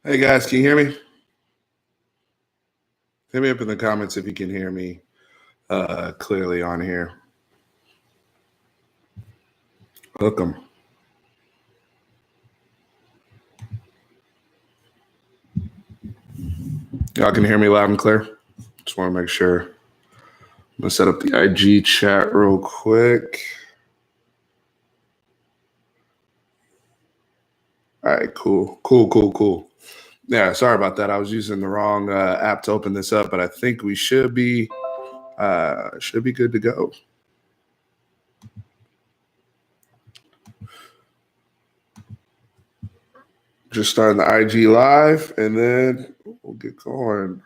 Hey guys, can you hear me? Hit me up in the comments if you can hear me clearly on here. Hook 'em. Y'all can hear me loud and clear? Just want to make sure. I'm going to set up the IG chat real quick. All right, cool. Yeah, sorry about that. I was using the wrong app to open this up, but I think we should be good to go. Just starting the IG live, and then we'll get going.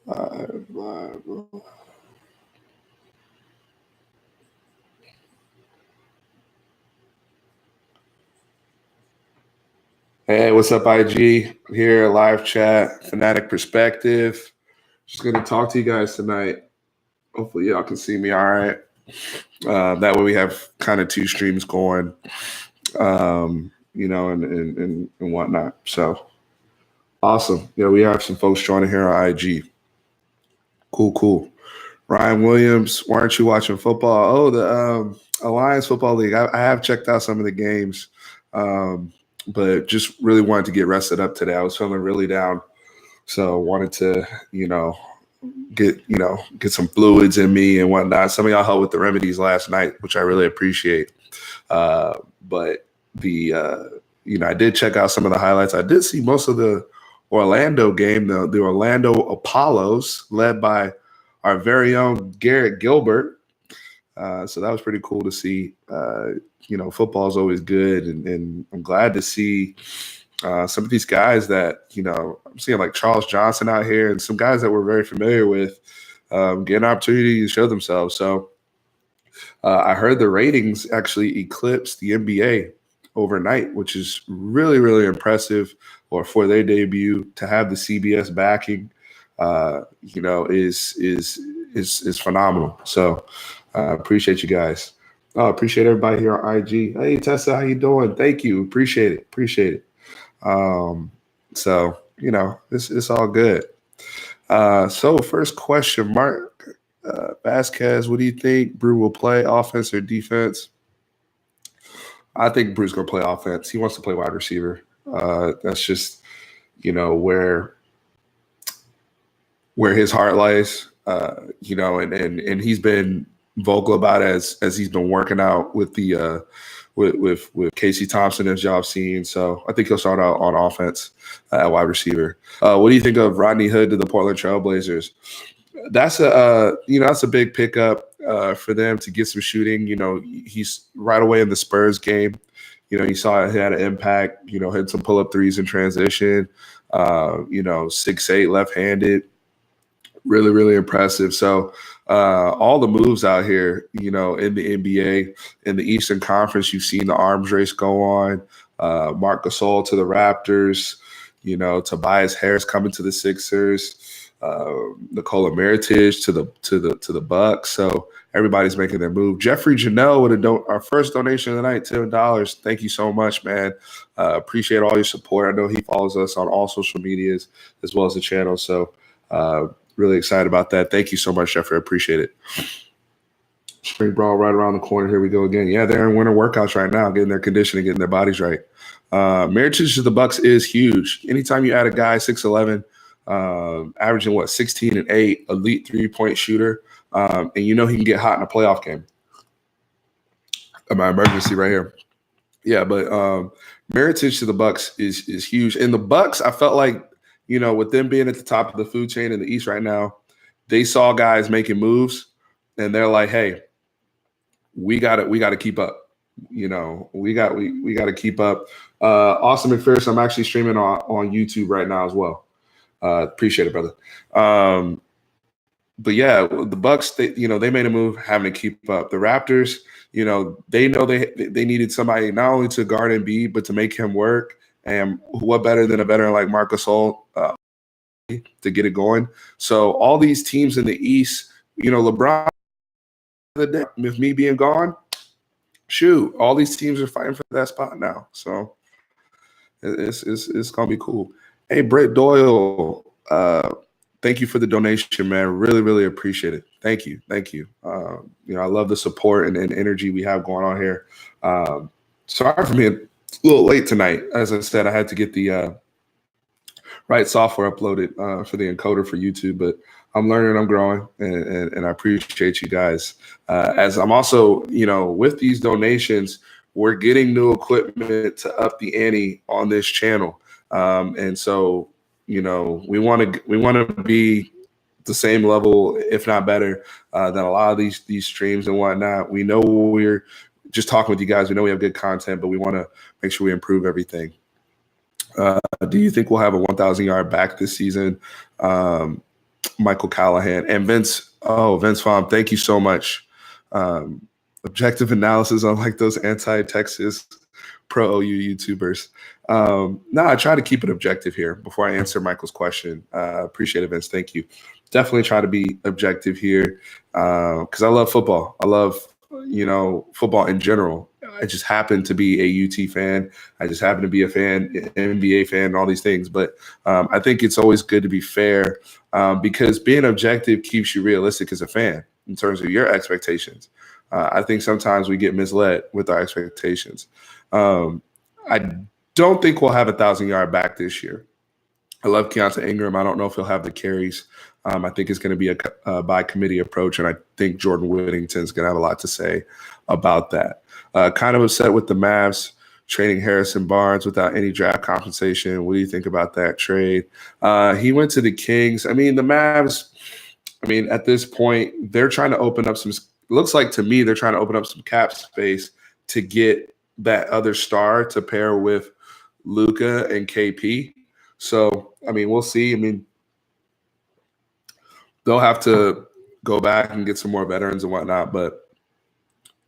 Live. Hey, what's up, IG? Here, live chat, Fanatic Perspective. Just going to talk to you guys tonight. Hopefully, y'all can see me all right. That way, we have kind of two streams going, and whatnot. So, awesome. Yeah, we have some folks joining here on IG. Cool. Ryan Williams, why aren't you watching football? Oh, the Alliance Football League. I have checked out some of the games, but just really wanted to get rested up today. I was feeling really down, so wanted to, get some fluids in me and whatnot. Some of y'all helped with the remedies last night, which I really appreciate. But I did check out some of the highlights. I did see most of the Orlando game, the Orlando Apollos, led by our very own Garrett Gilbert. So that was pretty cool to see. Football is always good, and I'm glad to see some of these guys that, I'm seeing like Charles Johnson out here and some guys that we're very familiar with get an opportunity to show themselves. So I heard the ratings actually eclipsed the NBA overnight, which is really, really impressive. Or for their debut to have the CBS backing, is phenomenal. So appreciate you guys. Appreciate everybody here on IG. Hey Tessa, how you doing? Thank you. Appreciate it. So it's all good. So first question, Mark Vasquez, what do you think Brew will play, offense or defense? I think Brew's going to play offense. He wants to play wide receiver. That's just, where his heart lies. And he's been vocal about it as he's been working out with the with Casey Thompson, as y'all have seen. So I think he'll start out on offense at wide receiver. What do you think of Rodney Hood to the Portland Trailblazers? That's a big pickup for them to get some shooting. He's right away in the Spurs game. You saw he had an impact. Had some pull up threes in transition. 6'8", left-handed. Really, really impressive. So all the moves out here, in the NBA, in the Eastern Conference, you've seen the arms race go on. Marc Gasol to the Raptors. Tobias Harris coming to the Sixers. Nikola Mirotic to the Bucks. So everybody's making their move. Jeffrey Janelle with our first donation of the night, $10. Thank you so much, man. Appreciate all your support. I know he follows us on all social medias as well as the channel. So really excited about that. Thank you so much, Jeffrey. I appreciate it. Spring brawl right around the corner. Here we go again. Yeah, they're in winter workouts right now, getting their conditioning, getting their bodies right. Mirotic to the Bucks is huge. Anytime you add a guy 6'11", averaging 16 and 8, elite 3-point shooter, and he can get hot in a playoff game. My emergency right here. Yeah, but Mirotic to the Bucks is huge. And the Bucks, I felt like, with them being at the top of the food chain in the East right now, they saw guys making moves, and they're like, "Hey, we got to keep up." We got to keep up. Austin McPherson, I'm actually streaming on YouTube right now as well. Appreciate it, brother. But yeah, the Bucks, they made a move, having to keep up. The Raptors, they know they needed somebody not only to guard Embiid, but to make him work. And what better than a veteran like Marc Gasol to get it going? So all these teams in the East, LeBron, with me being gone, shoot, all these teams are fighting for that spot now. So it's gonna be cool. Hey, Brett Doyle, thank you for the donation, man. Really, really appreciate it. Thank you. I love the support and energy we have going on here. Sorry for being a little late tonight. As I said, I had to get the right software uploaded for the encoder for YouTube, but I'm learning, I'm growing, and I appreciate you guys. As I'm also, with these donations, we're getting new equipment to up the ante on this channel. And so, we want to be the same level, if not better, than a lot of these streams and whatnot. We know we're just talking with you guys. We know we have good content, but we want to make sure we improve everything. Do you think we'll have a 1,000-yard back this season? Michael Callahan and Vince. Oh, Vince Pham, thank you so much. Objective analysis, unlike those anti-Texas pro-OU YouTubers. I try to keep it objective here before I answer Michael's question. Appreciate it, Vince. Thank you. Definitely try to be objective here because I love football. I love, football in general. I just happen to be a UT fan. I just happen to be a fan, NBA fan, and all these things. But I think it's always good to be fair because being objective keeps you realistic as a fan in terms of your expectations. I think sometimes we get misled with our expectations. I don't think we'll have a 1,000-yard back this year. I love Keontae Ingram. I don't know if he'll have the carries. I think it's going to be a by committee approach, and I think Jordan Whittington's going to have a lot to say about that. Kind of upset with the Mavs trading Harrison Barnes without any draft compensation. What do you think about that trade? He went to the Kings. The Mavs, at this point, they're trying to open up some – looks like to me they're trying to open up some cap space to get that other star to pair with Luka and KP. So, we'll see. They'll have to go back and get some more veterans and whatnot. But,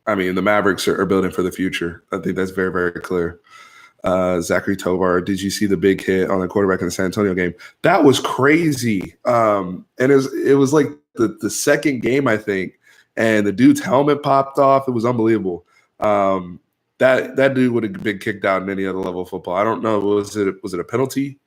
the Mavericks are building for the future. I think that's very, very clear. Zachary Tovar, did you see the big hit on the quarterback in the San Antonio game? That was crazy. And it was like the second game, I think, and the dude's helmet popped off. It was unbelievable. That dude would have been kicked out in any other level of football. I don't know. Was it a penalty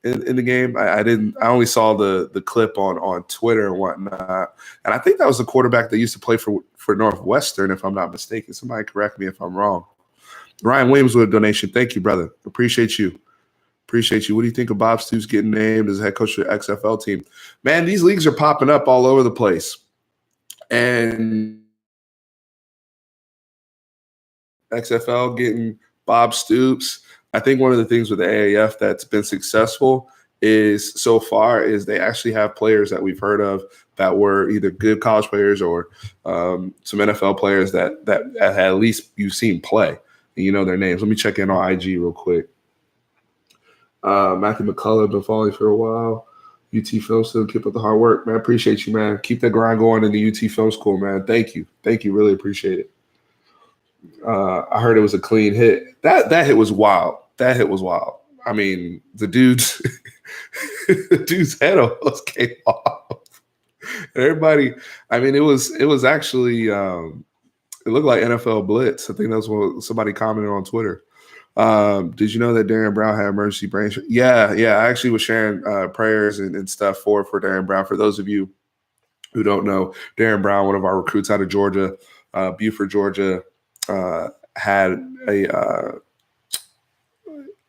in the game? I only saw the clip on Twitter and whatnot. And I think that was the quarterback that used to play for Northwestern, if I'm not mistaken. Somebody correct me if I'm wrong. Ryan Williams with a donation. Thank you, brother. Appreciate you. What do you think of Bob Stoops getting named as head coach of the XFL team? Man, these leagues are popping up all over the place. And XFL getting Bob Stoops. I think one of the things with the AAF that's been successful so far is they actually have players that we've heard of that were either good college players or some NFL players that at least you've seen play and you know their names. Let me check in on IG real quick. Matthew McCullough, been following for a while. UT Film School, keep up the hard work, man. Appreciate you, man. Keep that grind going in the UT Film School, man. Thank you. Really appreciate it. I heard it was a clean hit. That hit was wild. The dude's head almost came off. Everybody, it was actually it looked like NFL blitz. I think that's what somebody commented on Twitter. Did you know that Darren Brown had emergency brain? Yeah. I actually was sharing prayers and stuff for Darren Brown. For those of you who don't know, Darren Brown, one of our recruits out of Georgia, Beaufort, Georgia, had a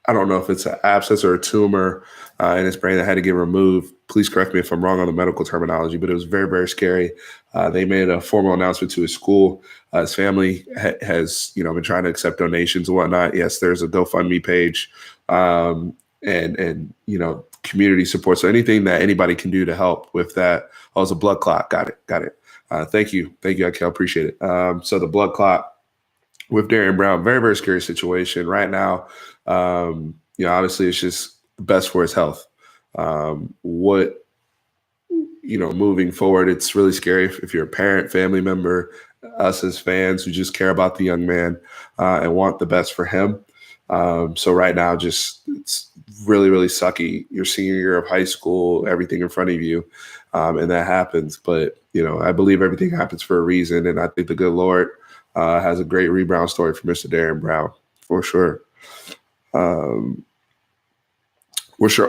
I don't know if it's an abscess or a tumor in his brain that had to get removed. Please correct me if I'm wrong on the medical terminology, but it was very, very scary. They made a formal announcement to his school. His family has, been trying to accept donations and whatnot. Yes, there's a GoFundMe page and community support. So anything that anybody can do to help with that. Oh, it's a blood clot. Got it. Thank you, Akel. Appreciate it. So the blood clot with Darren Brown, very, very scary situation right now. Obviously it's just best for his health. Moving forward, it's really scary if you're a parent, family member, us as fans who just care about the young man and want the best for him. So right now, it's really, really sucky. Your senior year of high school, everything in front of you, and that happens. But, I believe everything happens for a reason. And I think the good Lord Has a great rebound story for Mr. Darren Brown, for sure. What's your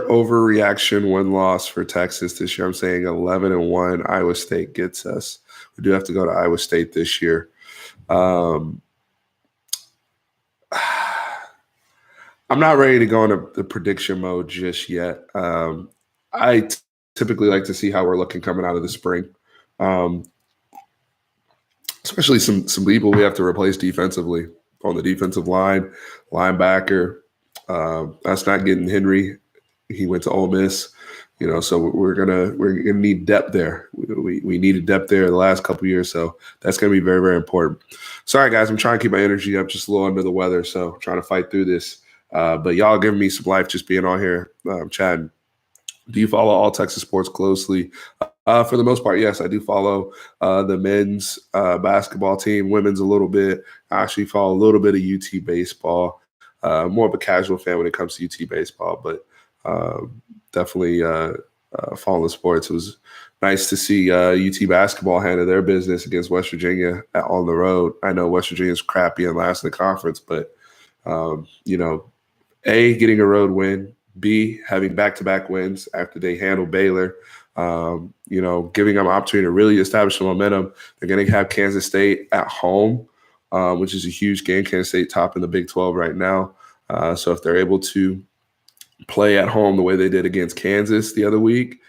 overreaction win-loss for Texas this year? I'm saying 11-1. Iowa State gets us. We do have to go to Iowa State this year. I'm not ready to go into the prediction mode just yet. I typically like to see how we're looking coming out of the spring, especially some people we have to replace defensively on the defensive line, linebacker. That's not getting Henry. He went to Ole Miss, so we're gonna need depth there. We needed depth there the last couple of years, so that's gonna be very, very important. Sorry, guys, I'm trying to keep my energy up, just a little under the weather, so I'm trying to fight through this. But y'all giving me some life just being on here, chatting. Do you follow all Texas sports closely? For the most part, yes, I do follow the men's basketball team, women's a little bit. I actually follow a little bit of UT baseball. More of a casual fan when it comes to UT baseball, but definitely following the sports. It was nice to see UT basketball handle their business against West Virginia on the road. I know West Virginia's crappy and last in the conference, but A, getting a road win, B, having back-to-back wins after they handled Baylor, giving them an opportunity to really establish some momentum. They're going to have Kansas State at home, which is a huge game. Kansas State top in the Big 12 right now. So if they're able to play at home the way they did against Kansas the other week,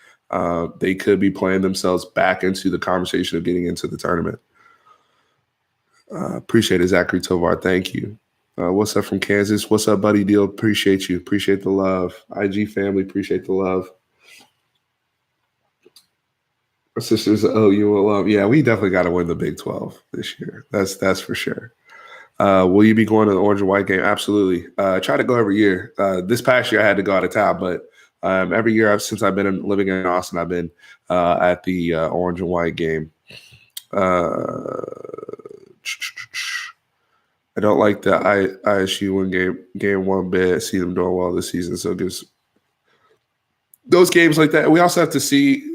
they could be playing themselves back into the conversation of getting into the tournament. Appreciate it, Zachary Tovar. Thank you. What's up from Kansas? What's up, Buddy Deal? Appreciate you. Appreciate the love. IG family, appreciate the love. Our sisters, you will love. Yeah, we definitely got to win the Big 12 this year. That's for sure. Will you be going to the orange and white game? Absolutely. I try to go every year. This past year I had to go out of town, but every year since I've been living in Austin, I've been at the orange and white game. I don't like the ISU win game one bit. I see them doing well this season, so it gives those games like that. We also have to see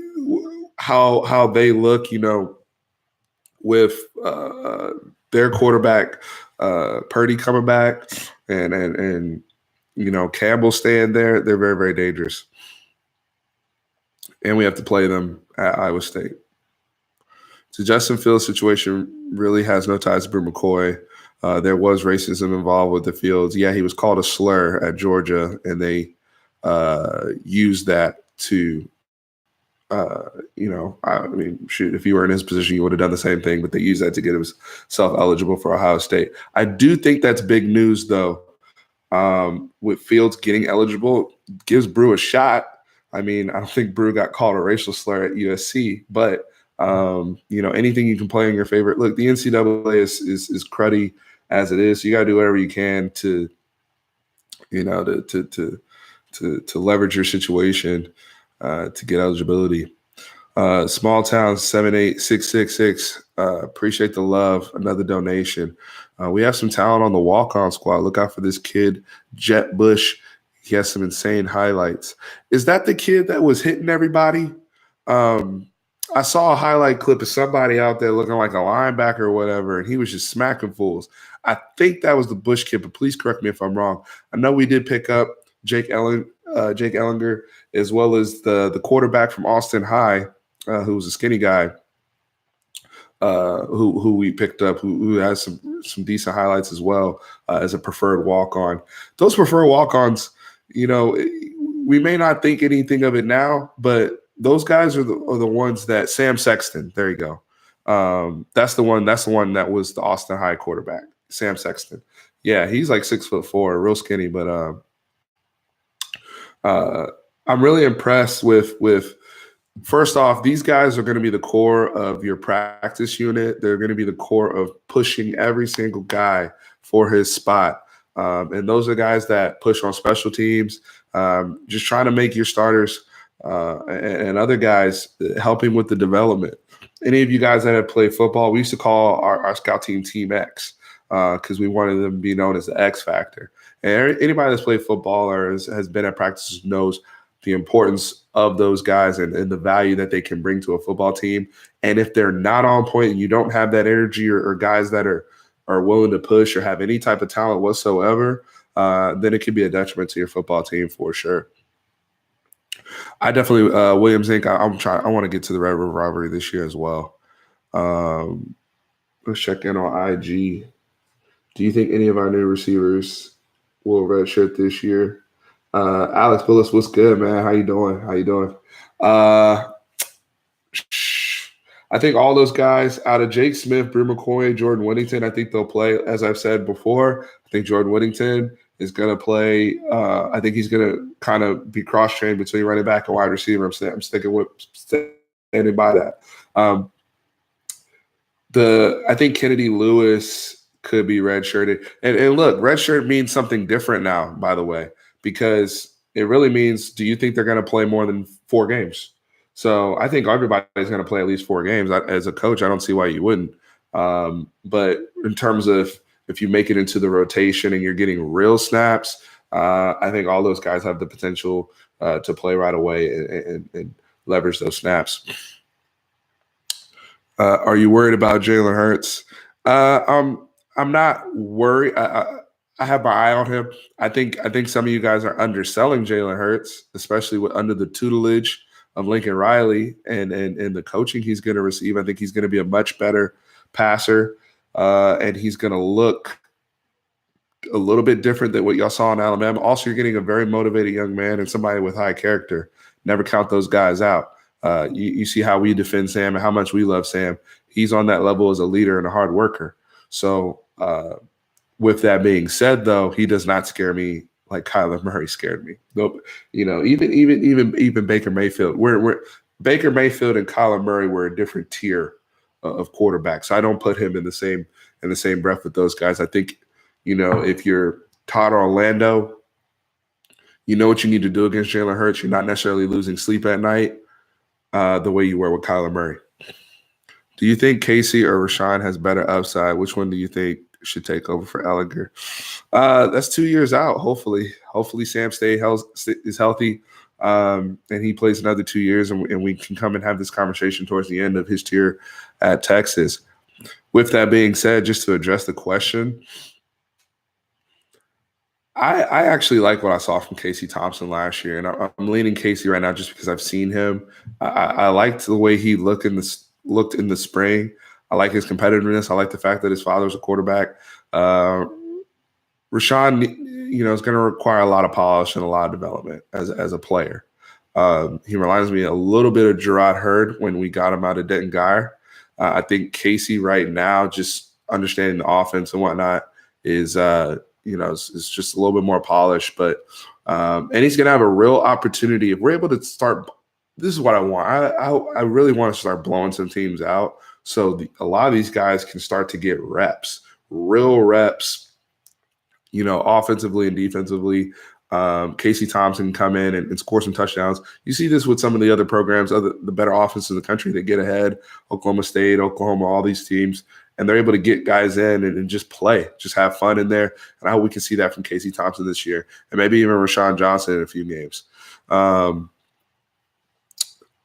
how they look, with their quarterback Purdy coming back and Campbell staying there. They're very, very dangerous, and we have to play them at Iowa State. So Justin Fields' situation really has no ties to Brew McCoy. There was racism involved with the Fields. Yeah, he was called a slur at Georgia, and they used that to, shoot, if you were in his position, you would have done the same thing, but they used that to get himself eligible for Ohio State. I do think that's big news, though. With Fields getting eligible, gives Brew a shot. I mean, I don't think Brew got called a racial slur at USC, but anything you can play in your favorite. Look, the NCAA is cruddy as it is. So you got to do whatever you can to leverage your situation to get eligibility. Small town 78666. Appreciate the love. Another donation. We have some talent on the walk-on squad. Look out for this kid, Jet Bush. He has some insane highlights. Is that the kid that was hitting everybody? I saw a highlight clip of somebody out there looking like a linebacker or whatever, and he was just smacking fools. I think that was the Bush kid, but please correct me if I'm wrong. I know we did pick up Jake Ellinger, as well as the quarterback from Austin High, who was a skinny guy, who we picked up, who has some decent highlights as well as a preferred walk-on. Those preferred walk-ons, we may not think anything of it now, but those guys are the ones that Sam Sexton. There you go. That's the one that was the Austin High quarterback, Sam Sexton. Yeah, he's like 6'4", real skinny, but I'm really impressed with. First off, these guys are going to be the core of your practice unit. They're going to be the core of pushing every single guy for his spot. And those are guys that push on special teams, just trying to make your starters and other guys helping with the development. Any of you guys that have played football, we used to call our scout team Team X because we wanted them to be known as the X Factor. And anybody that's played football or has been at practices knows the importance of those guys and the value that they can bring to a football team. And if they're not on point and you don't have that energy or guys that are willing to push or have any type of talent whatsoever, then it could be a detriment to your football team for sure. I definitely Williams Inc. I want to get to the Red River rivalry this year as well. Let's check in on IG. Do you think any of our new receivers will redshirt this year? Alex Willis, what's good, man? How you doing? I think all those guys out of Jake Smith, Brew McCoy, Jordan Whittington, I think they'll play. As I've said before, I think Jordan Whittington is going to play. I think he's going to kind of be cross-trained between running back and wide receiver. I'm standing by that. I think Kennedy Lewis could be redshirted. And look, redshirt means something different now, by the way, because it really means, do you think they're going to play more than 4 games? So I think everybody's going to play at least 4 games. As a coach, I don't see why you wouldn't. But in terms of if you make it into the rotation and you're getting real snaps, I think all those guys have the potential to play right away and leverage those snaps. Are you worried about Jalen Hurts? I'm not worried. I have my eye on him. I think some of you guys are underselling Jalen Hurts, especially under the tutelage of Lincoln Riley and the coaching he's going to receive. I think he's going to be a much better passer, and he's going to look a little bit different than what y'all saw in Alabama. Also, you're getting a very motivated young man and somebody with high character. Never count those guys out. You see how we defend Sam and how much we love Sam. He's on that level as a leader and a hard worker. So with that being said, though, he does not scare me like Kyler Murray scared me. Nope. Even Baker Mayfield. We're Baker Mayfield and Kyler Murray were a different tier of quarterbacks. So I don't put him in the same breath with those guys. I think, if you're Todd Orlando, you know what you need to do against Jalen Hurts. You're not necessarily losing sleep at night the way you were with Kyler Murray. Do you think Casey or Rashawn has better upside? Which one do you think should take over for Ellinger? That's 2 years out, hopefully. Hopefully Sam is healthy and he plays another 2 years and we can come and have this conversation towards the end of his tenure at Texas. With that being said, just to address the question, I actually like what I saw from Casey Thompson last year, and I'm leaning Casey right now just because I've seen him. I liked the way he looked in the spring. I like his competitiveness. I like the fact that his father's a quarterback. Rashawn, is going to require a lot of polish and a lot of development as a player. He reminds me a little bit of Gerard Hurd when we got him out of Denton Guyer. I think Casey right now, just understanding the offense and whatnot, is it's just a little bit more polished. But and he's going to have a real opportunity if we're able to start. This is what I want. I really want to start blowing some teams out. So a lot of these guys can start to get reps, real reps, offensively and defensively. Casey Thompson come in and score some touchdowns. You see this with some of the other programs, the better offenses in the country that get ahead, Oklahoma State, Oklahoma, all these teams, and they're able to get guys in and just play, just have fun in there. And I hope we can see that from Casey Thompson this year, and maybe even Rashawn Johnson in a few games.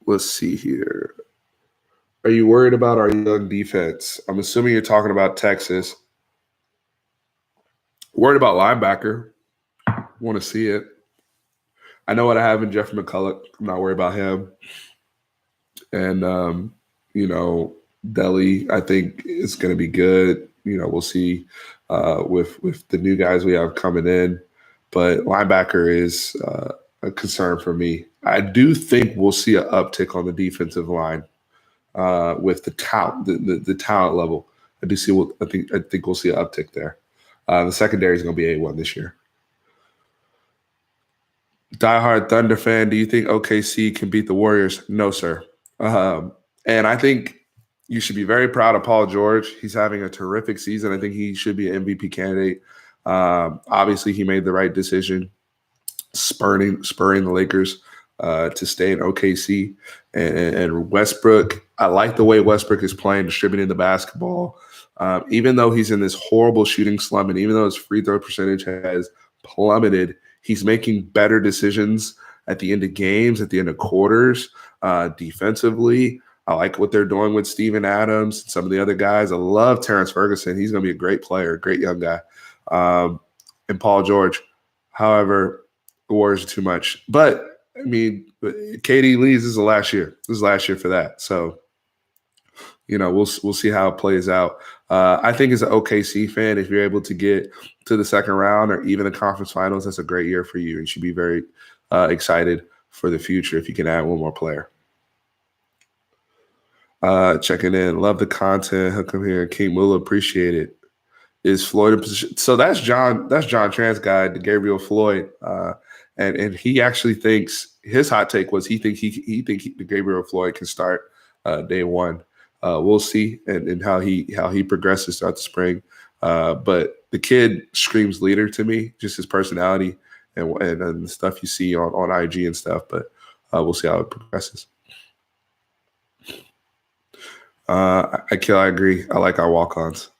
Let's see here. Are you worried about our young defense? I'm assuming you're talking about Texas. Worried about linebacker. Want to see it. I know what I have in Jeff McCulloch. I'm not worried about him. And, Deli, I think is going to be good. We'll see with the new guys we have coming in. But linebacker is a concern for me. I do think we'll see an uptick on the defensive line with the talent, the talent level. I think we'll see an uptick there. The secondary is going to be A1 this year. Diehard Thunder fan, do you think OKC can beat the Warriors? No, sir. And I think you should be very proud of Paul George. He's having a terrific season. I think he should be an MVP candidate. Obviously, he made the right decision, spurring the Lakers to stay in OKC. And Westbrook, I like the way Westbrook is playing, distributing the basketball. Even though he's in this horrible shooting slump, and even though his free throw percentage has plummeted, he's making better decisions at the end of games, at the end of quarters, defensively. I like what they're doing with Steven Adams and some of the other guys. I love Terrence Ferguson. He's going to be a great player, great young guy. And Paul George. However, the Warriors are too much. But, I mean, KD leaves. This is the last year. This is the last year for that. So, we'll see how it plays out. I think as an OKC fan, if you're able to get to the second round or even the conference finals, that's a great year for you. You should be very excited for the future if you can add one more player. Checking in. Love the content. He'll come here. King Mula, appreciate it. Is Floyd in position? So that's John Tran's guy, Gabriel Floyd. And he actually thinks his hot take was he thinks Gabriel Floyd can start day one. We'll see and how he progresses throughout the spring. But the kid screams leader to me, just his personality and the stuff you see on IG and stuff. But we'll see how it progresses. I agree. I like our walk-ons.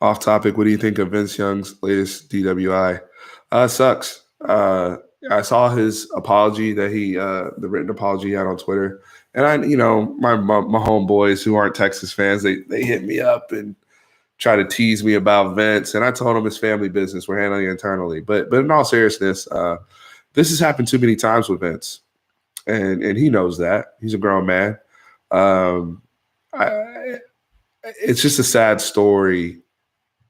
Off topic, what do you think of Vince Young's latest DWI? Sucks. I saw his apology that the written apology he had on Twitter. And my homeboys who aren't Texas fans, they hit me up and try to tease me about Vince. And I told them it's family business. We're handling it internally. But in all seriousness, this has happened too many times with Vince. And he knows that. He's a grown man. It's just a sad story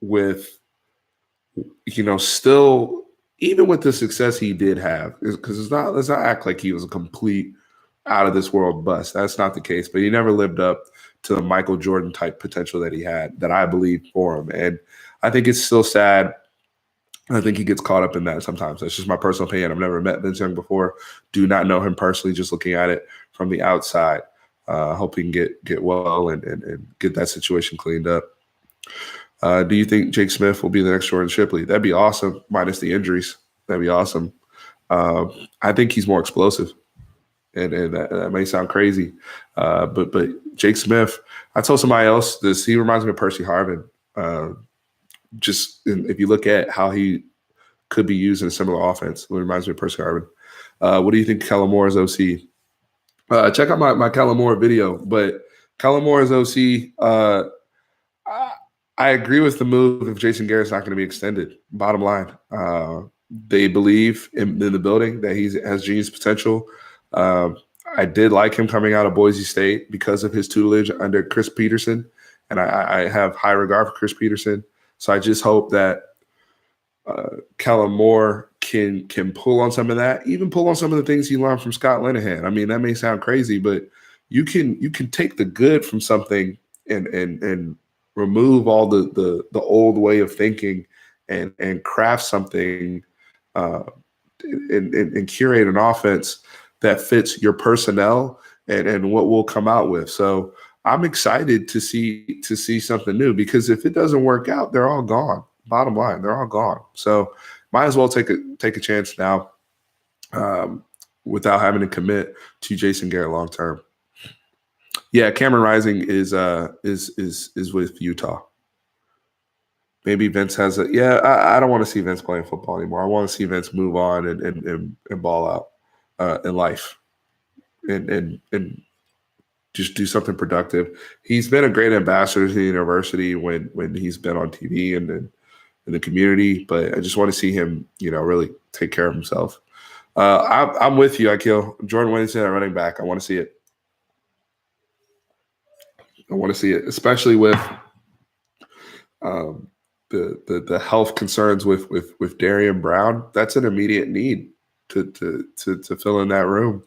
with, still, even with the success he did have, because let's not act like he was a complete out of this world bust. That's not the case, but he never lived up to the Michael Jordan type potential that he had, that I believe for him. And I think it's still sad. I think he gets caught up in that sometimes. That's just my personal opinion. I've never met Vince Young before. Do not know him personally, just looking at it from the outside. Hope he can get well and get that situation cleaned up. Do you think Jake Smith will be the next Jordan Shipley? That'd be awesome, minus the injuries. That'd be awesome. I think he's more explosive, and that may sound crazy, but Jake Smith, I told somebody else this. He reminds me of Percy Harvin. If you look at how he could be used in a similar offense, it reminds me of Percy Harvin. What do you think of Kellen Moore's OC? Check out my Kellen Moore video, but Kellen Moore's OC, I agree with the move if Jason Garrett's not going to be extended. Bottom line, they believe in the building that he has genius potential. I did like him coming out of Boise State because of his tutelage under Chris Peterson, and I have high regard for Chris Peterson. So I just hope that Kellen Moore can pull on some of that, even pull on some of the things he learned from Scott Linehan. I mean, that may sound crazy, but you can take the good from something and remove all the old way of thinking and craft something and curate an offense that fits your personnel and what we'll come out with. So I'm excited to see something new, because if it doesn't work out, they're all gone. Bottom line, they're all gone. So might as well take a chance now without having to commit to Jason Garrett long term. Yeah, Cameron Rising is with Utah. Maybe Vince has I don't want to see Vince playing football anymore. I want to see Vince move on and ball out in life and just do something productive. He's been a great ambassador to the university when he's been on TV and in the community, but I just want to see him, really take care of himself. I'm with you, Akil. Jordan Williamson at running back. I want to see it. I want to see it, especially with the health concerns with Darian Brown. That's an immediate need to fill in that room.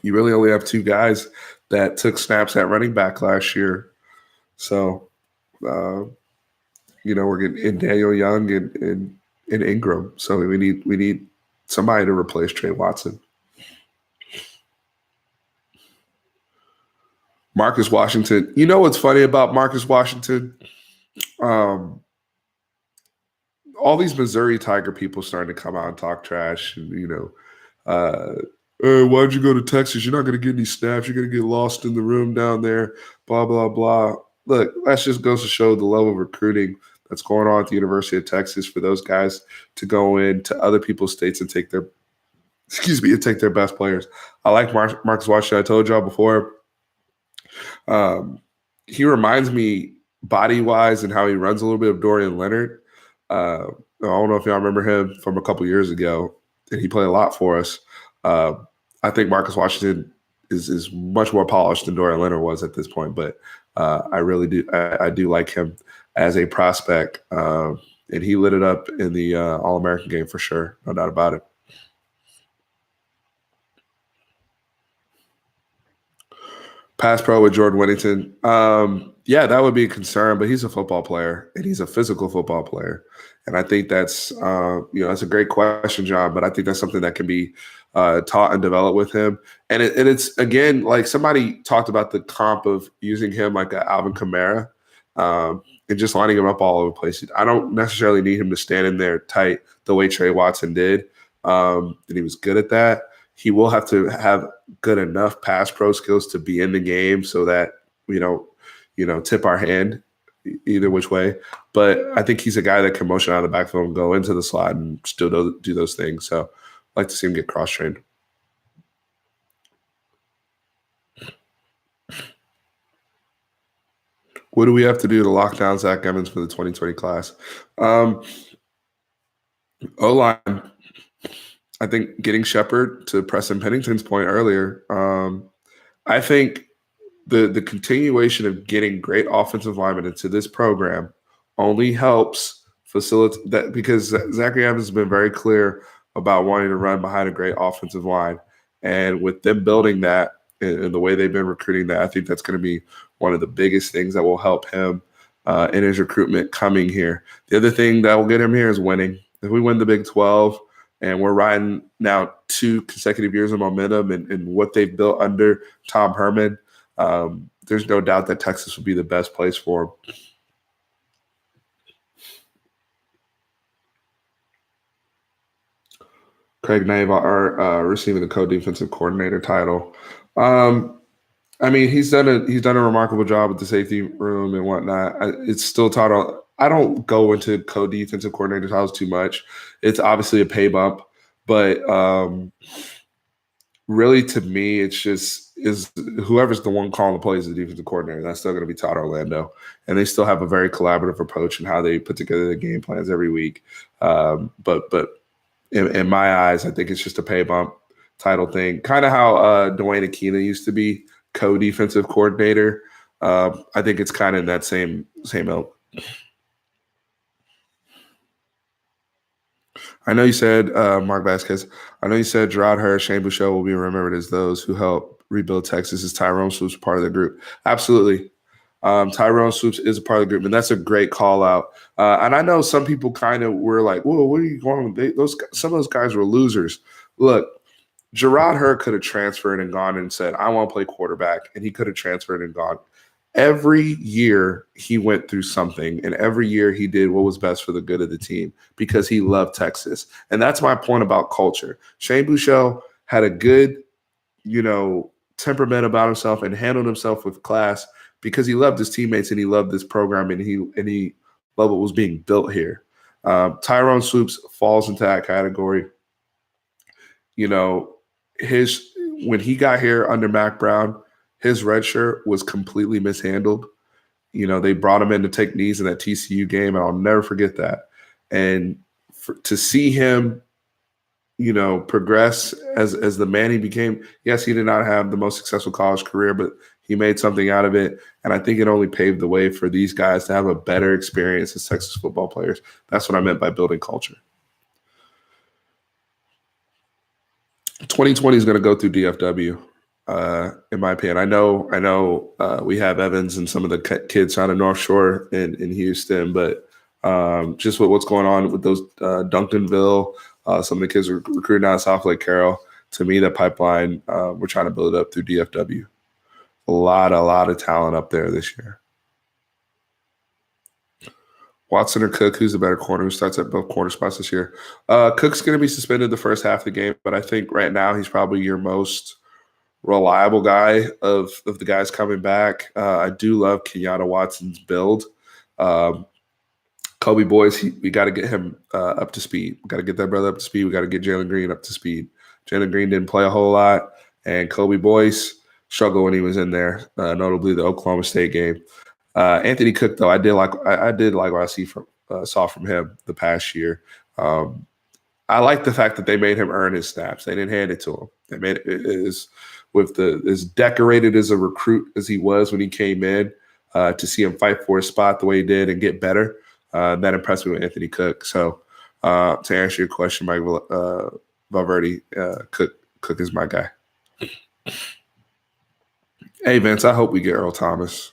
You really only have two guys that took snaps at running back last year. So, we're getting in Daniel Young and Ingram. So we need somebody to replace Trey Watson. Marcus Washington. You know what's funny about Marcus Washington? All these Missouri Tiger people starting to come out and talk trash. And, why'd you go to Texas? You're not going to get any snaps. You're going to get lost in the room down there, blah, blah, blah. Look, that just goes to show the level of recruiting that's going on at the University of Texas for those guys to go into other people's states and take their best players. I like Marcus Washington. I told y'all before. He reminds me body-wise and how he runs a little bit of Dorian Leonard. I don't know if y'all remember him from a couple years ago, and he played a lot for us. I think Marcus Washington is much more polished than Dorian Leonard was at this point, but I really do. I do like him as a prospect, and he lit it up in the All-American game for sure, no doubt about it. Pass pro with Jordan Whittington. Yeah, that would be a concern, but he's a football player and he's a physical football player. And I think that's, that's a great question, John, but I think that's something that can be taught and developed with him. And it's, again, like somebody talked about the comp of using him like a Alvin Kamara and just lining him up all over the place. I don't necessarily need him to stand in there tight the way Trey Watson did. And he was good at that. He will have to have good enough pass pro skills to be in the game so that we don't, tip our hand either which way. But I think he's a guy that can motion out of the backfield and go into the slot and still do those things. So I'd like to see him get cross-trained. What do we have to do to lock down Zach Evans for the 2020 class? O-line. I think getting Shepard, to Preston Pennington's point earlier, I think the continuation of getting great offensive linemen into this program only helps facilitate that, because Zachary Evans has been very clear about wanting to run behind a great offensive line. And with them building that and the way they've been recruiting that, I think that's going to be one of the biggest things that will help him in his recruitment coming here. The other thing that will get him here is winning. If we win the Big 12, and we're riding now 2 consecutive years of momentum and what they've built under Tom Herman, there's no doubt that Texas would be the best place for him. Craig Navar receiving the co-defensive coordinator title. He's done a remarkable job with the safety room and whatnot. It's still taught on. I don't go into co-defensive coordinator titles too much. It's obviously a pay bump, but really to me, it's just is whoever's the one calling the plays as the defensive coordinator. That's still going to be Todd Orlando, and they still have a very collaborative approach in how they put together the game plans every week. But in my eyes, I think it's just a pay bump title thing, kind of how Dwayne Aquina used to be co-defensive coordinator. I think it's kind of in that same ilk. I know you said, Mark Vasquez, I know you said Gerard Hurst, Shane Bouchot will be remembered as those who helped rebuild Texas. Is Tyrone Swoops part of the group? Absolutely. Tyrone Swoops is a part of the group, and that's a great call out. And I know some people kind of were like, whoa, what are you going with? Some of those guys were losers. Look, Gerard Hurst could have transferred and gone and said, I want to play quarterback, and he could have transferred and gone. Every year he went through something, and every year he did what was best for the good of the team because he loved Texas. And that's my point about culture. Shane Bouchot had a good, temperament about himself and handled himself with class because he loved his teammates and he loved this program and he loved what was being built here. Tyrone Swoops falls into that category. When he got here under Mac Brown, his red shirt was completely mishandled. They brought him in to take knees in that TCU game, and I'll never forget that. And to see him, progress as the man he became. Yes, he did not have the most successful college career, but he made something out of it. And I think it only paved the way for these guys to have a better experience as Texas football players. That's what I meant by building culture. 2020 is going to go through DFW. In my opinion, I know we have Evans and some of the kids on the North Shore in Houston, but just with what's going on with those Duncanville, some of the kids are recruiting out of South Lake Carroll. To me, that pipeline, we're trying to build it up through DFW. A lot of talent up there this year. Watson or Cook, who's the better corner? Who starts at both corner spots this year? Cook's going to be suspended the first half of the game, but I think right now he's probably your most reliable guy of the guys coming back. I do love Kenyatta Watson's build. Kobe Boyce, we got to get him up to speed. We got to get that brother up to speed. We got to get Jalen Green up to speed. Jalen Green didn't play a whole lot, and Kobe Boyce struggled when he was in there, notably the Oklahoma State game. Anthony Cook, though, I did like what I saw from him the past year. I like the fact that they made him earn his snaps. They didn't hand it to him. They made it is with as decorated as a recruit as he was when he came in. To see him fight for his spot the way he did and get better, that impressed me with Anthony Cook. So to answer your question, Mike Valverde, Cook is my guy. Hey, Vince, I hope we get Earl Thomas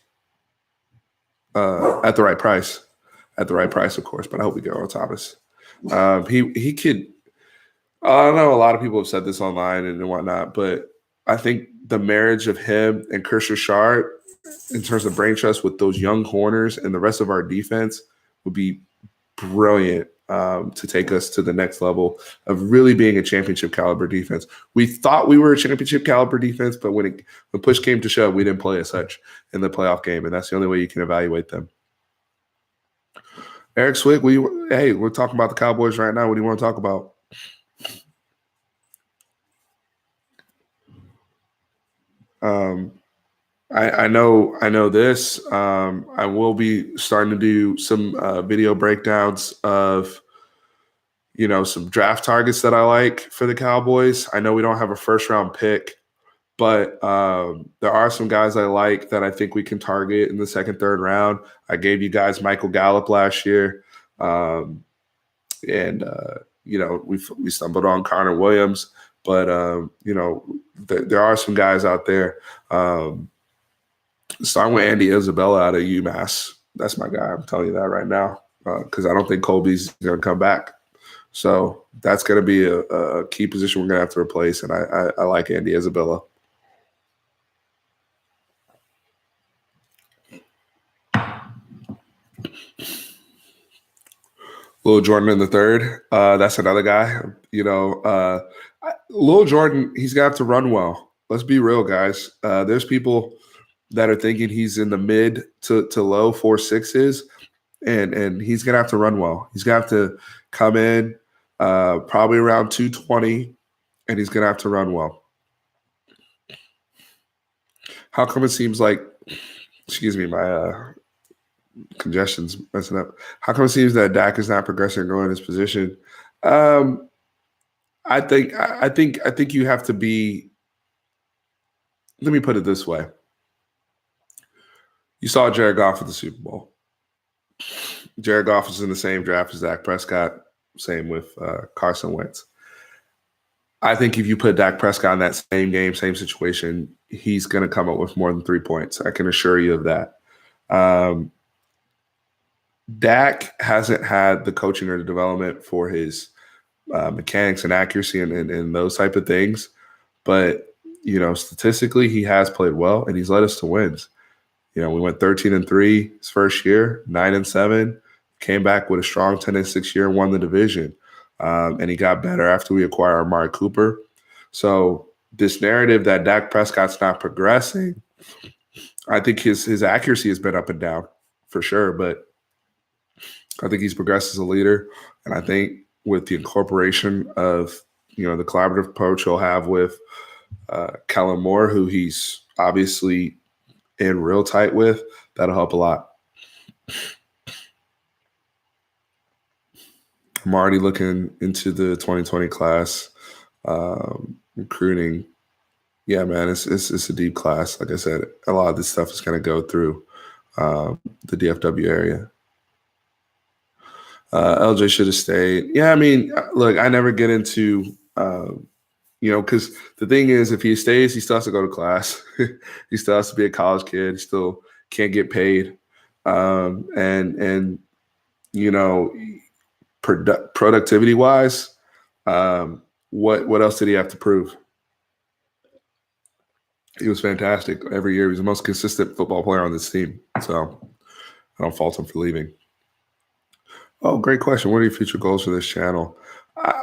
at the right price. At the right price, of course, but I hope we get Earl Thomas. He could – I know a lot of people have said this online and whatnot, but I think the marriage of him and Chris Richard – in terms of brain trust with those young corners and the rest of our defense would be brilliant to take us to the next level of really being a championship caliber defense. We thought we were a championship caliber defense, but when push came to shove, we didn't play as such in the playoff game, and that's the only way you can evaluate them. Eric Swick, hey, we're talking about the Cowboys right now. What do you want to talk about? I know this. I will be starting to do some video breakdowns of, some draft targets that I like for the Cowboys. I know we don't have a first-round pick, but there are some guys I like that I think we can target in the second, third round. I gave you guys Michael Gallup last year, and we stumbled on Connor Williams, but there are some guys out there. Starting with Andy Isabella out of UMass. That's my guy. I'm telling you that right now because I don't think Colby's going to come back. So that's going to be a key position we're going to have to replace, and I like Andy Isabella. Lil Jordan in the third. That's another guy. Lil Jordan, he's going to have to run well. Let's be real, guys. There's people that are thinking he's in the mid to low 4.6s, and he's going to have to run well. He's going to have to come in probably around 220, and he's going to have to run well. How come it seems like, excuse me, my congestion's messing up. How come it seems that Dak is not progressing or growing his position? I think you have to be, let me put it this way. You saw Jared Goff at the Super Bowl. Jared Goff is in the same draft as Dak Prescott. Same with Carson Wentz. I think if you put Dak Prescott in that same game, same situation, he's going to come up with more than 3 points. I can assure you of that. Dak hasn't had the coaching or the development for his mechanics and accuracy and those type of things. But, statistically, he has played well, and he's led us to wins. We went 13-3 his first year, 9-7, came back with a strong 10-6 year and won the division. And he got better after we acquired Amari Cooper. So this narrative that Dak Prescott's not progressing, I think his accuracy has been up and down for sure, but I think he's progressed as a leader. And I think with the incorporation of, the collaborative approach he'll have with Kellen Moore, who he's obviously in real tight with, that'll help a lot. I'm already looking into the 2020 class recruiting. Yeah, man, it's a deep class. Like I said, a lot of this stuff is going to go through the DFW area. LJ should have stayed. Yeah, I mean, look, I never get into because the thing is, if he stays, he still has to go to class. He still has to be a college kid. He still can't get paid. Productivity wise, what else did he have to prove? He was fantastic every year. He was the most consistent football player on this team. So I don't fault him for leaving. Oh, great question. What are your future goals for this channel?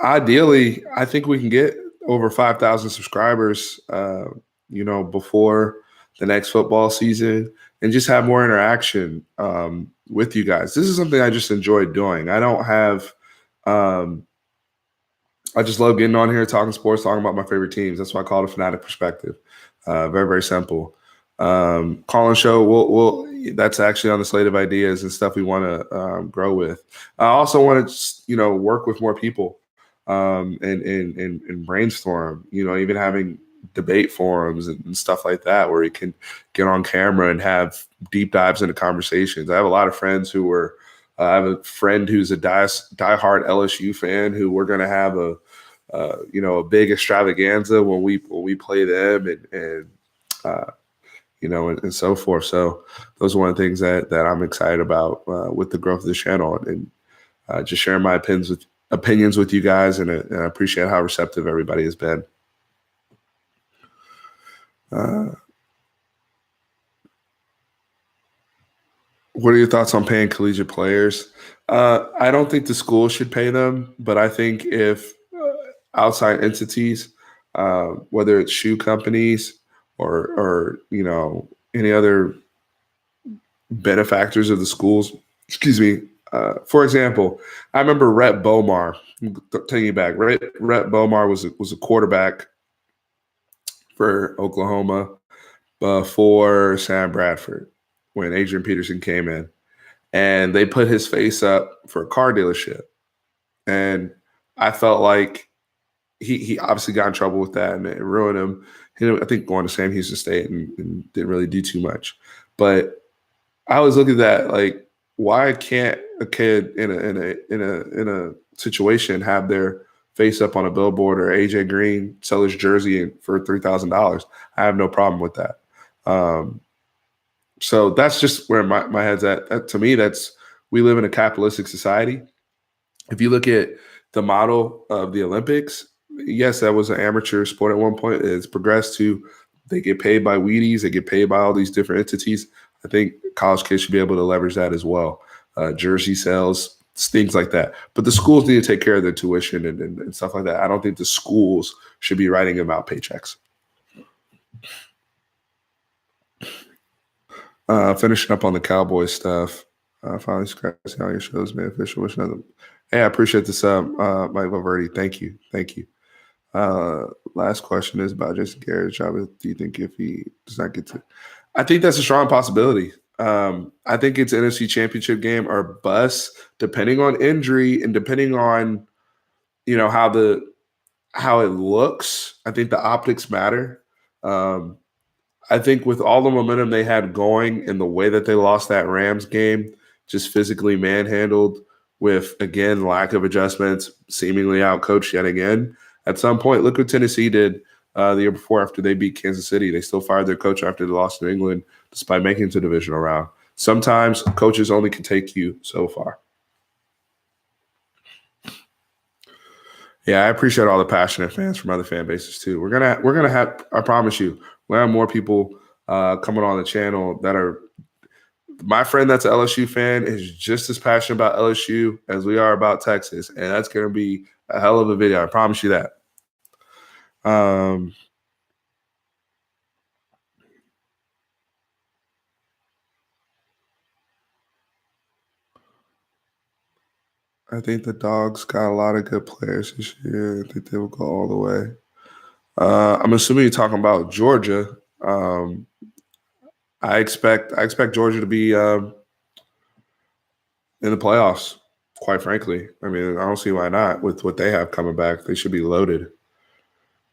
Ideally, I think we can get over 5,000 subscribers, before the next football season and just have more interaction with you guys. This is something I just enjoy doing. I don't have I just love getting on here, talking sports, talking about my favorite teams. That's why I call it a Fanatic perspective. Very, very simple. Calling show, that's actually on the slate of ideas and stuff we want to grow with. I also want to, work with more people and brainstorm. Even having debate forums and stuff like that, where you can get on camera and have deep dives into conversations. I have a lot of friends who were. I have a friend who's a diehard LSU fan who we're going to have a big extravaganza when we play them and so forth. So those are one of the things that I'm excited about with the growth of the channel and just sharing my opinions with you guys. And I appreciate how receptive everybody has been. What are your thoughts on paying collegiate players? I don't think the school should pay them, but I think if outside entities, whether it's shoe companies or any other benefactors of the schools, for example, I remember Rhett Bomar. Taking you back, Rhett Bomar was a quarterback for Oklahoma before Sam Bradford when Adrian Peterson came in, and they put his face up for a car dealership. And I felt like he obviously got in trouble with that and it ruined him. I think going to Sam Houston State and didn't really do too much. But I was looking at that like, why can't a kid in a situation have their face up on a billboard or AJ Green sell his jersey for $3,000? I have no problem with that. So that's just where my head's at. To me, we live in a capitalistic society. If you look at the model of the Olympics, yes, that was an amateur sport at one point. It's progressed to they get paid by Wheaties, they get paid by all these different entities. I think college kids should be able to leverage that as well. Jersey sales, things like that. But the schools need to take care of their tuition and stuff like that. I don't think the schools should be writing about paychecks. Finishing up on the Cowboys stuff. Finally scratching all your shows made official. Wish another. Hey, I appreciate the sub, Mike Valverde. Thank you. Last question is about Jason Garrett's job. Do you think if he does not get to? I think that's a strong possibility. I think it's NFC Championship game or bust, depending on injury and depending on how it looks. I think the optics matter. I think with all the momentum they had going and the way that they lost that Rams game, just physically manhandled with, again, lack of adjustments, seemingly outcoached yet again. At some point, look what Tennessee did the year before after they beat Kansas City. They still fired their coach after they lost to New England despite making it to the divisional round. Sometimes coaches only can take you so far. Yeah, I appreciate all the passionate fans from other fan bases too. We're gonna have. I promise you, we'll have more people coming on the channel that are. My friend that's an LSU fan is just as passionate about LSU as we are about Texas, and that's gonna be a hell of a video. I promise you that. I think the Dogs got a lot of good players this year. I think they will go all the way. I'm assuming you're talking about Georgia. I expect Georgia to be in the playoffs, quite frankly. I mean, I don't see why not with what they have coming back. They should be loaded.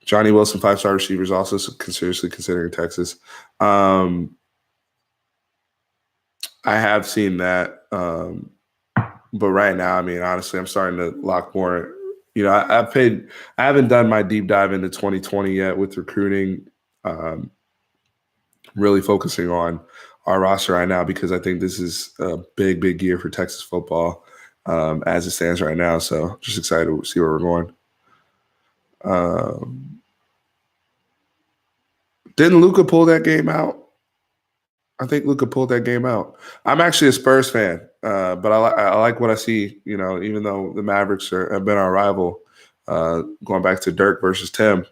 Johnny Wilson, 5-star receivers, also seriously considering Texas. I have seen that. But right now, I mean, honestly, I'm starting to lock more. I haven't done my deep dive into 2020 yet with recruiting. Really focusing on our roster right now because I think this is a big, big year for Texas football as it stands right now. So just excited to see where we're going. Didn't Luka pull that game out? I think Luka pulled that game out. I'm actually a Spurs fan, but I like what I see. Even though the Mavericks have been our rival, going back to Dirk versus Tim.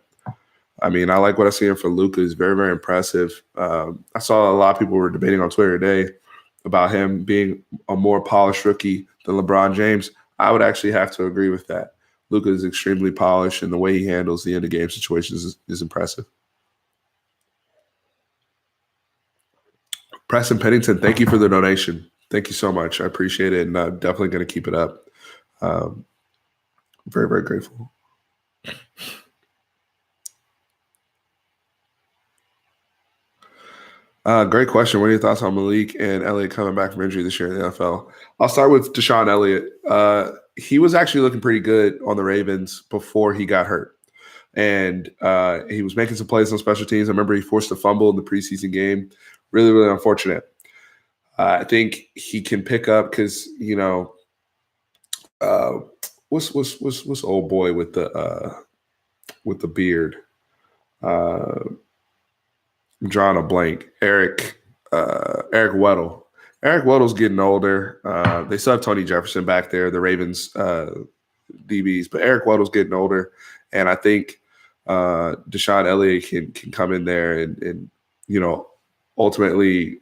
I mean, I like what I see him for Luka. He's very, very impressive. I saw a lot of people were debating on Twitter today about him being a more polished rookie than LeBron James. I would actually have to agree with that. Luka is extremely polished, and the way he handles the end of game situations is impressive. Preston Pennington, thank you for the donation. Thank you so much. I appreciate it, and I'm definitely going to keep it up. Very, very grateful. Great question. What are your thoughts on Malik and Elliott coming back from injury this year in the NFL? I'll start with Deshaun Elliott. He was actually looking pretty good on the Ravens before he got hurt. And he was making some plays on special teams. I remember he forced a fumble in the preseason game. Really, really unfortunate. I think he can pick up because, what's old boy with the beard? I'm drawing a blank. Eric Weddle. Eric Weddle's getting older. They still have Tony Jefferson back there, the Ravens DBs, but Eric Weddle's getting older, and I think Deshaun Elliott can come in there and ultimately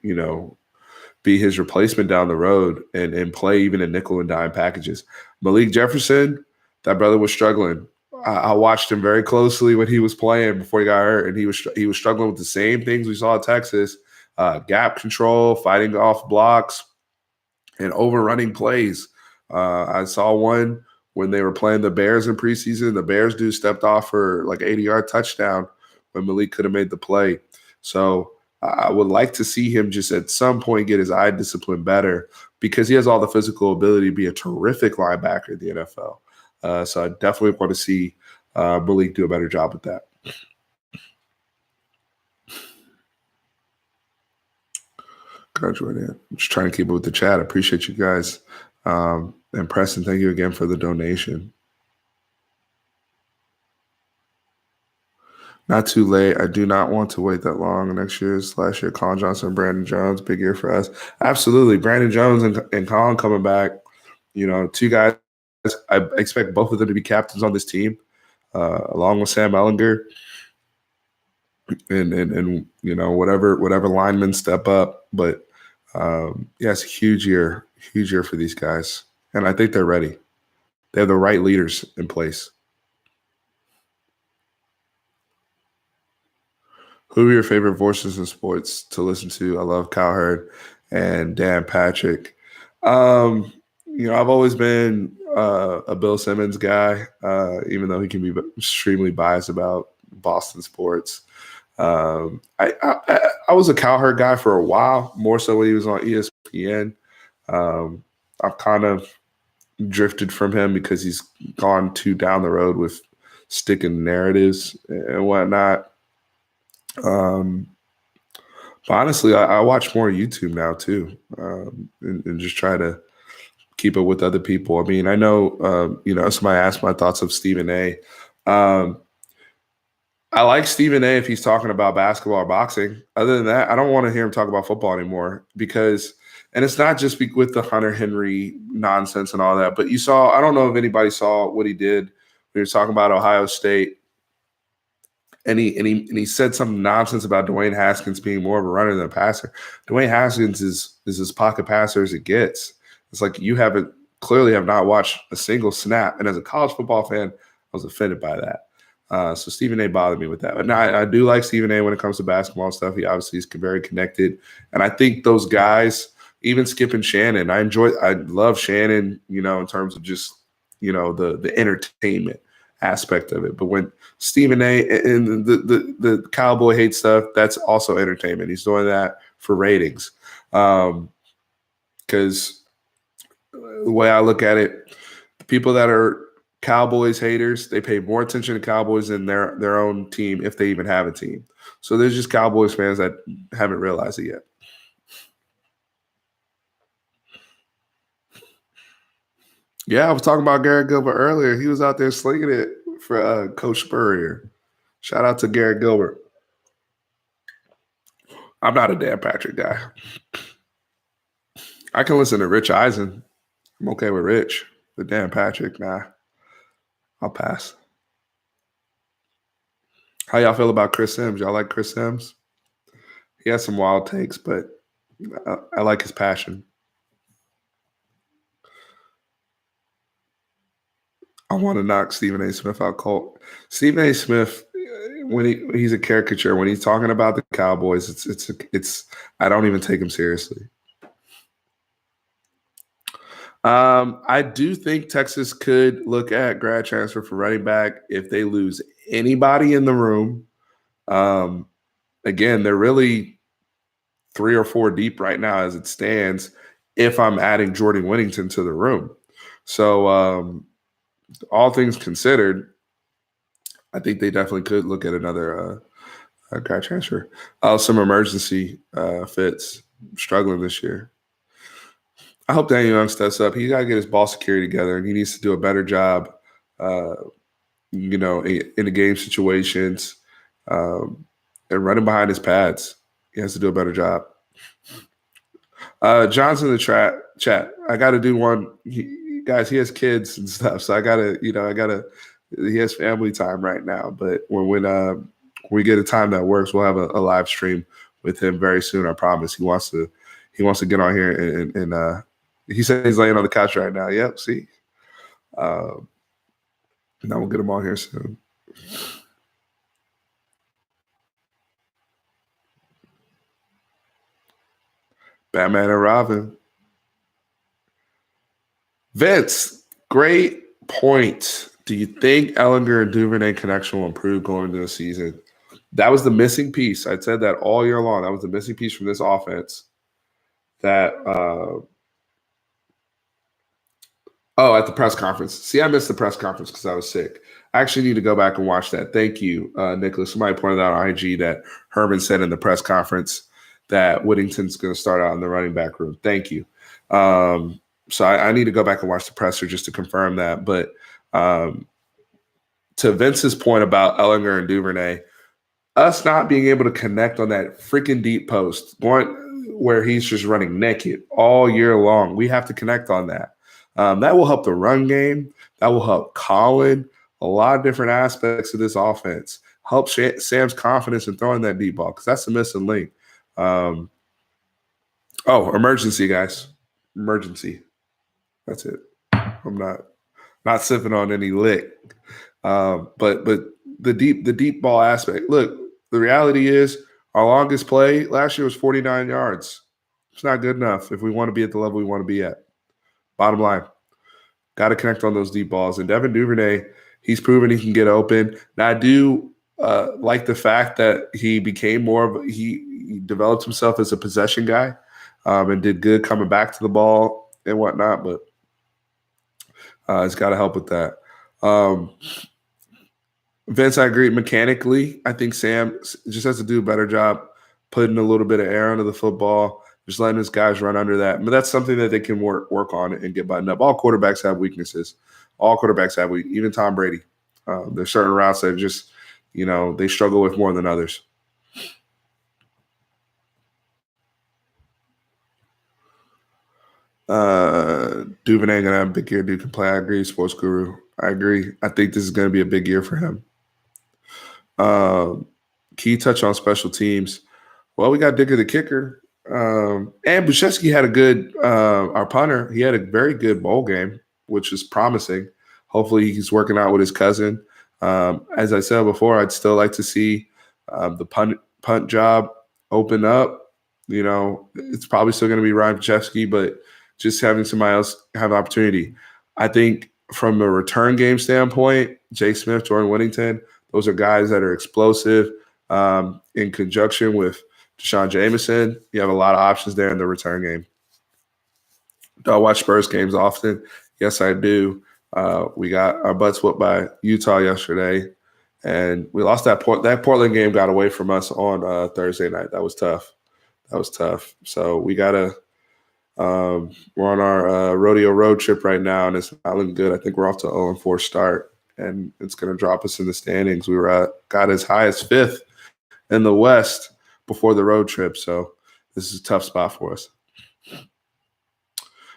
be his replacement down the road and play even in nickel and dime packages. Malik Jefferson, that brother was struggling. I watched him very closely when he was playing before he got hurt, and he was struggling with the same things we saw at Texas: gap control, fighting off blocks, and overrunning plays. I saw one when they were playing the Bears in preseason. The Bears dude stepped off for like 80-yard touchdown when Malik could have made the play. So I would like to see him just at some point get his eye discipline better because he has all the physical ability to be a terrific linebacker in the NFL. So I definitely want to see Malik do a better job with that. Graduating. I'm just trying to keep up with the chat. I appreciate you guys. And Preston, thank you again for the donation. Not too late. I do not want to wait that long. Next last year, Colin Johnson and Brandon Jones, big year for us. Absolutely. Brandon Jones and Colin coming back. Two guys. I expect both of them to be captains on this team, along with Sam Ehlinger. And whatever linemen step up. But it's a huge year for these guys. And I think they're ready. They have the right leaders in place. Who are your favorite voices in sports to listen to? I love Cowherd and Dan Patrick. I've always been a Bill Simmons guy, even though he can be extremely biased about Boston sports. I was a Cowherd guy for a while, more so when he was on ESPN. I've kind of drifted from him because he's gone too down the road with sticking narratives and whatnot. But honestly, I watch more YouTube now too, and just try to keep up with other people. I mean, I know, somebody asked my thoughts of Stephen A. I like Stephen A. if he's talking about basketball or boxing. Other than that, I don't want to hear him talk about football anymore and it's not just with the Hunter Henry nonsense and all that, but I don't know if anybody saw what he did when he was talking about Ohio State. And he said some nonsense about Dwayne Haskins being more of a runner than a passer. Dwayne Haskins is as pocket passer as it gets. It's like you clearly have not watched a single snap. And as a college football fan, I was offended by that. So Stephen A. bothered me with that. But no, I do like Stephen A. when it comes to basketball stuff. He obviously is very connected. And I think those guys, even Skip and Shannon, I love Shannon, in terms of just, the entertainment aspect of it. But when Stephen A. and the Cowboy hate stuff, that's also entertainment. He's doing that for ratings. Because the way I look at it, the people that are Cowboys haters, they pay more attention to Cowboys than their own team if they even have a team. So there's just Cowboys fans that haven't realized it yet. Yeah, I was talking about Garrett Gilbert earlier. He was out there slinging it for Coach Spurrier. Shout out to Garrett Gilbert. I'm not a Dan Patrick guy. I can listen to Rich Eisen. I'm okay with Rich. But Dan Patrick, nah. I'll pass. How y'all feel about Chris Sims? Y'all like Chris Sims? He has some wild takes, but I like his passion. I want to knock Stephen A. Smith out cold. Stephen A. Smith, when he's a caricature, when he's talking about the Cowboys, it's I don't even take him seriously. I do think Texas could look at grad transfer for running back if they lose anybody in the room. Again, they're really 3 or 4 deep right now as it stands. If I'm adding Jordan Whittington to the room, so all things considered, I think they definitely could look at another grad transfer. Some emergency fits struggling this year. I hope Daniel Young steps up. He got to get his ball security together, and he needs to do a better job, in the game situations and running behind his pads. He has to do a better job. John's in the chat. I got to do one. Guys, he has kids and stuff, so I gotta. He has family time right now, but when we get a time that works, we'll have a live stream with him very soon. I promise. He wants to get on here and he said he's laying on the couch right now. Yep. See. Now we'll get him on here soon. Batman and Robin. Vince, great point. Do you think Ellinger and Duvernay connection will improve going into the season? That was the missing piece. I said that all year long. That was the missing piece from this offense. That at the press conference. See, I missed the press conference because I was sick. I actually need to go back and watch that. Thank you, Nicholas. Somebody pointed out on IG that Herman said in the press conference that Whittington's going to start out in the running back room. Thank you. So I need to go back and watch the presser just to confirm that. But to Vince's point about Ellinger and Duvernay, us not being able to connect on that freaking deep post, where he's just running naked all year long, we have to connect on that. That will help the run game. That will help Colin. A lot of different aspects of this offense. Help Sam's confidence in throwing that deep ball because that's the missing link. Emergency, guys. Emergency. That's it. I'm not sipping on any lick. But the deep ball aspect. Look, the reality is our longest play last year was 49 yards. It's not good enough if we want to be at the level we want to be at. Bottom line, got to connect on those deep balls. And Devin Duvernay, he's proven he can get open. Now, I do like the fact that he became he developed himself as a possession guy and did good coming back to the ball and whatnot, but he's got to help with that. Vince, I agree. Mechanically, I think Sam just has to do a better job putting a little bit of air under the football, just letting his guys run under that. But that's something that they can work on and get buttoned up. All quarterbacks have weaknesses. All quarterbacks have weaknesses, even Tom Brady. There's certain routes that just, they struggle with more than others. Duvernay gonna have a big year. Dude can play. I agree. Sports Guru. I agree. I think this is gonna be a big year for him. Key touch on special teams. Well, we got Dicker the kicker. And Buszewski had a good our punter. He had a very good bowl game, which is promising. Hopefully he's working out with his cousin. As I said before, I'd still like to see the punt job open up. It's probably still going to be Ryan Buszewski, but just having somebody else have an opportunity. I think from a return game standpoint, Jay Smith, Jordan Whittington, those are guys that are explosive in conjunction with Deshaun Jameson. You have a lot of options there in the return game. Do I watch Spurs games often? Yes, I do. We got our butts whooped by Utah yesterday, and we lost that Portland game got away from us on Thursday night. That was tough. So we got to we're on our rodeo road trip right now, and it's not looking good. I think we're off to 0-4 start, and it's going to drop us in the standings. We got as high as 5th in the West before the road trip, so this is a tough spot for us.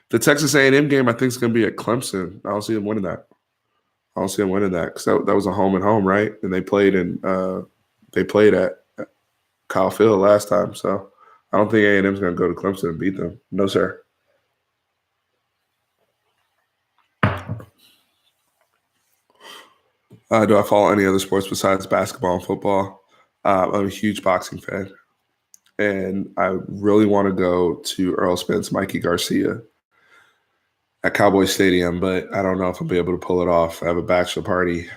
The Texas A&M game, I think, is going to be at Clemson. I don't see them winning that because that was a home and home, right? And they played in They played at Kyle Field last time, so I don't think A&M's going to go to Clemson and beat them. No, sir. Do I follow any other sports besides basketball and football? I'm a huge boxing fan, and I really want to go to Earl Spence, Mikey Garcia at Cowboy Stadium, but I don't know if I'll be able to pull it off. I have a bachelor party.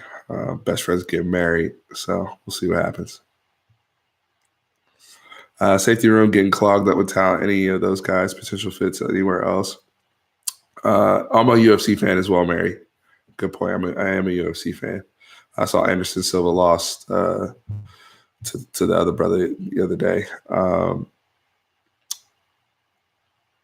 Best friends getting married, so we'll see what happens. Safety room getting clogged up with talent. Any of those guys potential fits anywhere else? I'm a UFC fan as well, Mary. Good point. I am a UFC fan. I saw Anderson Silva lost to the other brother the other day.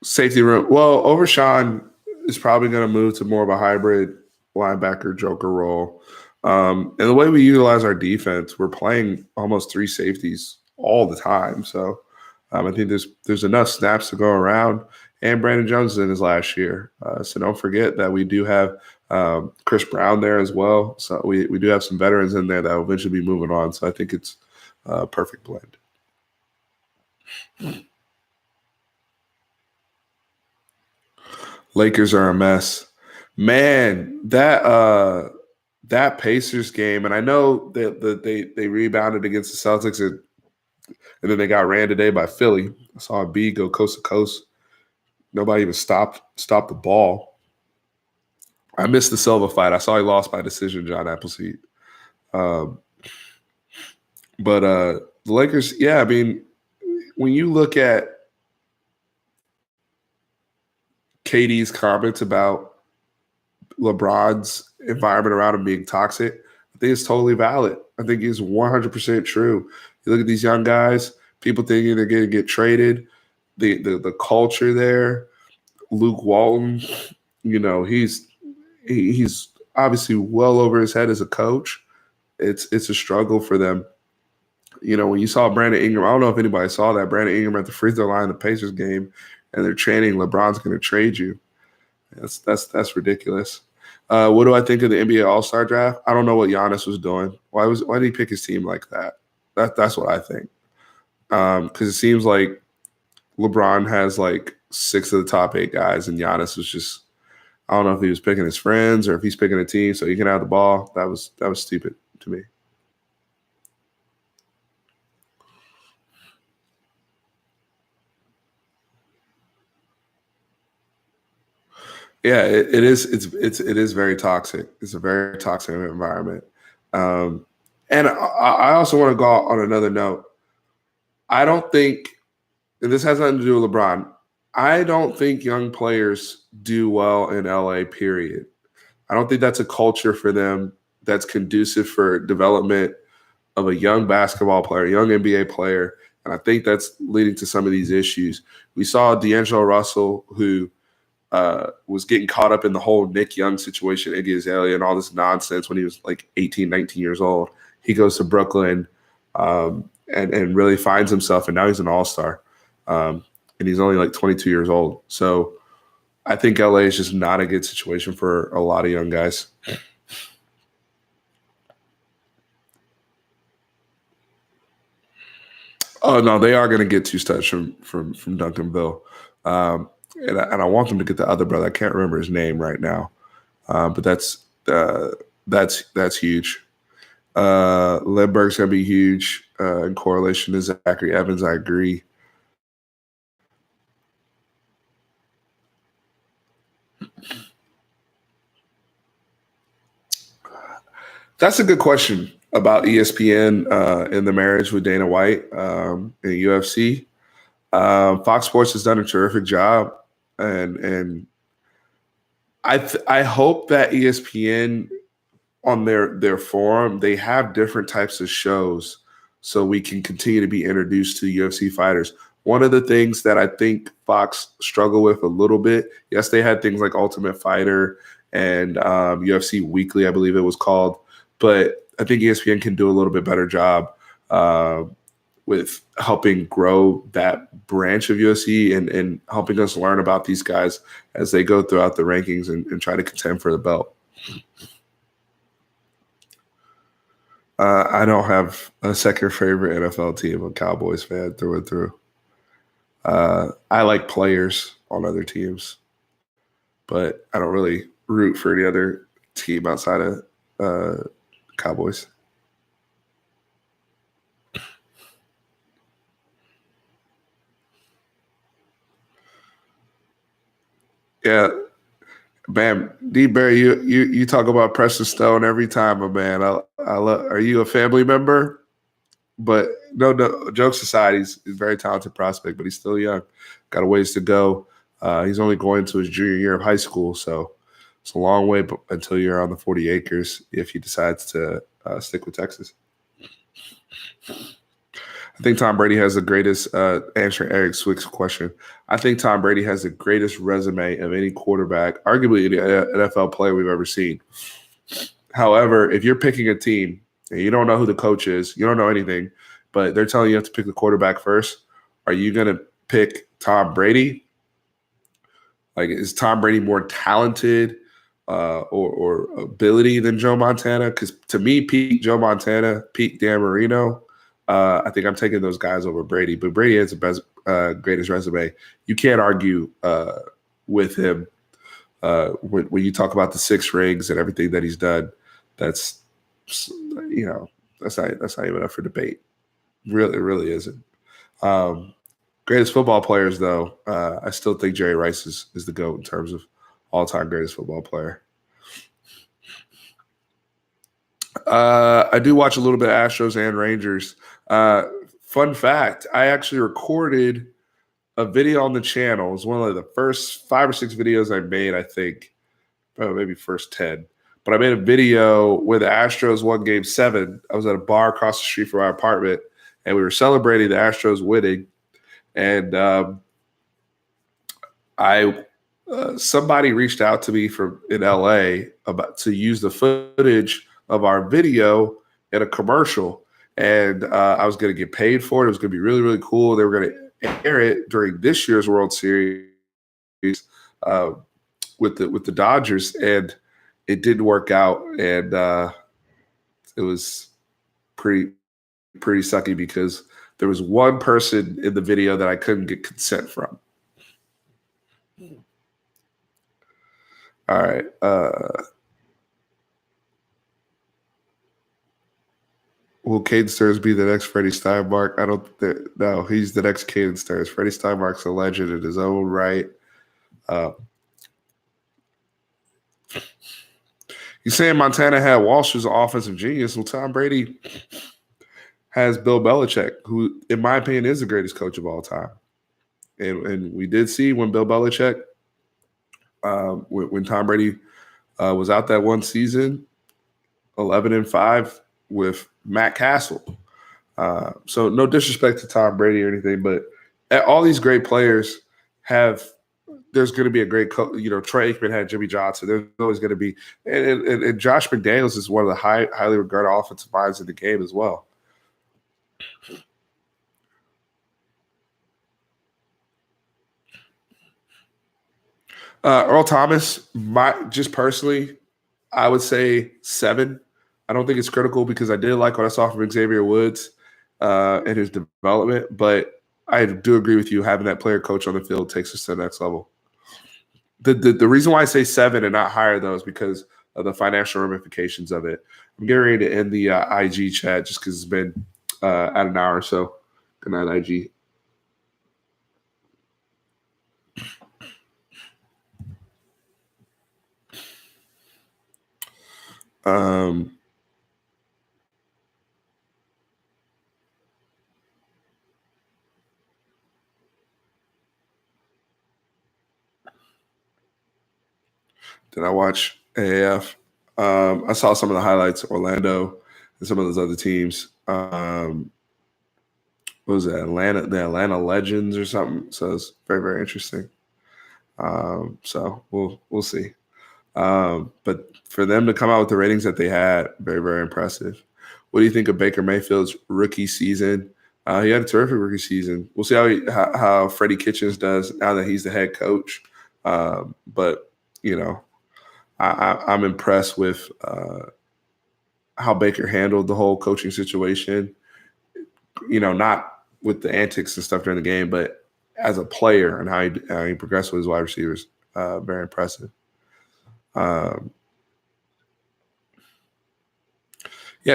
Safety room. Well, Overshawn is probably going to move to more of a hybrid linebacker joker role. And the way we utilize our defense, we're playing almost three safeties all the time. So I think there's enough snaps to go around. And Brandon Jones is in his last year. So don't forget that we do have Chris Brown there as well. So we do have some veterans in there that will eventually be moving on. So I think it's a perfect blend. Lakers are a mess. Man, that Pacers game, and I know that they rebounded against the Celtics and then they got ran today by Philly. I saw a B go coast to coast. Nobody even stopped the ball. I missed the Silva fight. I saw he lost by decision, John Appleseed. But the Lakers, yeah, I mean, when you look at KD's comments about LeBron's environment around him being toxic, I think it's totally valid. I think it's 100% true. You look at these young guys, people thinking they're going to get traded. The culture there, Luke Walton, he's obviously well over his head as a coach. It's a struggle for them. When you saw Brandon Ingram, I don't know if anybody saw that, Brandon Ingram at the free throw line in the Pacers game, and they're chanting, LeBron's going to trade you. That's ridiculous. What do I think of the NBA All-Star draft? I don't know what Giannis was doing. Why did he pick his team like that? That's what I think. Because it seems like LeBron has like 6 of the top 8 guys, and Giannis was just, I don't know if he was picking his friends or if he's picking a team so he can have the ball. That was stupid to me. Yeah, it is. It is very toxic. It's a very toxic environment. And I also want to go on another note. I don't think, and this has nothing to do with LeBron, I don't think young players do well in LA, period. I don't think that's a culture for them that's conducive for development of a young basketball player, a young NBA player. And I think that's leading to some of these issues. We saw D'Angelo Russell, who was getting caught up in the whole Nick Young situation, Iggy Azalea, and all this nonsense when he was like 18, 19 years old. He goes to Brooklyn and really finds himself, and now he's an all-star. And he's only like 22 years old. So I think LA is just not a good situation for a lot of young guys. Oh, no, they are going to get 2 studs from Duncanville. And I want them to get the other brother. I can't remember his name right now, but that's huge. Ledberg's gonna be huge in correlation to Zachary Evans. I agree. That's a good question about ESPN in the marriage with Dana White in UFC. Fox Sports has done a terrific job, and I hope that ESPN on their forum, they have different types of shows so we can continue to be introduced to UFC fighters. One of the things that I think Fox struggled with a little bit, yes, they had things like Ultimate Fighter and UFC Weekly, I believe it was called, but I think ESPN can do a little bit better job with helping grow that branch of UFC and helping us learn about these guys as they go throughout the rankings and try to contend for the belt. I don't have a second favorite NFL team. I'm a Cowboys fan through and through. I like players on other teams, but I don't really root for any other team outside of Cowboys. Yeah, man. D Barry, you talk about Preston Stone every time, my man. I love. Are you a family member? But no. Jokes aside, he's a very talented prospect, but he's still young. Got a ways to go. He's only going to his junior year of high school, so it's a long way until you're on the 40 acres if he decides to stick with Texas. I think Tom Brady has the greatest, answering Eric Swick's question. I think Tom Brady has the greatest resume of any quarterback, arguably any NFL player we've ever seen. However, if you're picking a team and you don't know who the coach is, you don't know anything, but they're telling you have to pick the quarterback first, are you going to pick Tom Brady? Like, is Tom Brady more talented or ability than Joe Montana? Because to me, peak Joe Montana, peak Dan Marino, I think I'm taking those guys over Brady. But Brady has the best, greatest resume. You can't argue with him when you talk about the 6 rings and everything that he's done. That's that's not even up for debate. Really, it really isn't. Greatest football players, though, I still think Jerry Rice is the GOAT in terms of all-time greatest football player. I do watch a little bit of Astros and Rangers. Fun fact, I actually recorded a video on the channel. It was one of the first 5 or 6 videos I made, I think. Maybe first 10. But I made a video where the Astros won Game 7. I was at a bar across the street from our apartment, and we were celebrating the Astros winning. And somebody reached out to me from in LA about to use the footage of our video in a commercial, and I was going to get paid for it. It was going to be really, really cool. They were going to air it during this year's World Series with the Dodgers, and it didn't work out, and it was pretty sucky because there was one person in the video that I couldn't get consent from. All right. Will Caden Stearns be the next Freddie Steinmark? I don't think. No, he's the next Caden Stearns. Freddie Steinmark's a legend in his own right. You're saying Montana had Walsh as an offensive genius. Well, Tom Brady has Bill Belichick, who, in my opinion, is the greatest coach of all time. And we did see when Bill Belichick, when Tom Brady was out that one season, 11-5 with Matt Castle. So no disrespect to Tom Brady or anything, but all these great players have. There's going to be a great coach. Troy Aikman had Jimmy Johnson. There's always going to be, and Josh McDaniels is one of the highly regarded offensive minds in the game as well. Earl Thomas, just personally, I would say 7. I don't think it's critical because I did like what I saw from Xavier Woods and his development, but I do agree with you. Having that player coach on the field takes us to the next level. The reason why I say 7 and not higher, though, is because of the financial ramifications of it. I'm getting ready to end the IG chat just because it's been at an hour or so. Good night, IG. Did I watch AAF? I saw some of the highlights, Orlando and some of those other teams. What was that? The Atlanta Legends or something. So it's very, very interesting. So we'll see. But for them to come out with the ratings that they had, very, very impressive. What do you think of Baker Mayfield's rookie season? He had a terrific rookie season. We'll see how Freddie Kitchens does now that he's the head coach. But I'm impressed with how Baker handled the whole coaching situation. Not with the antics and stuff during the game, but as a player and how he progressed with his wide receivers, very impressive. Yeah,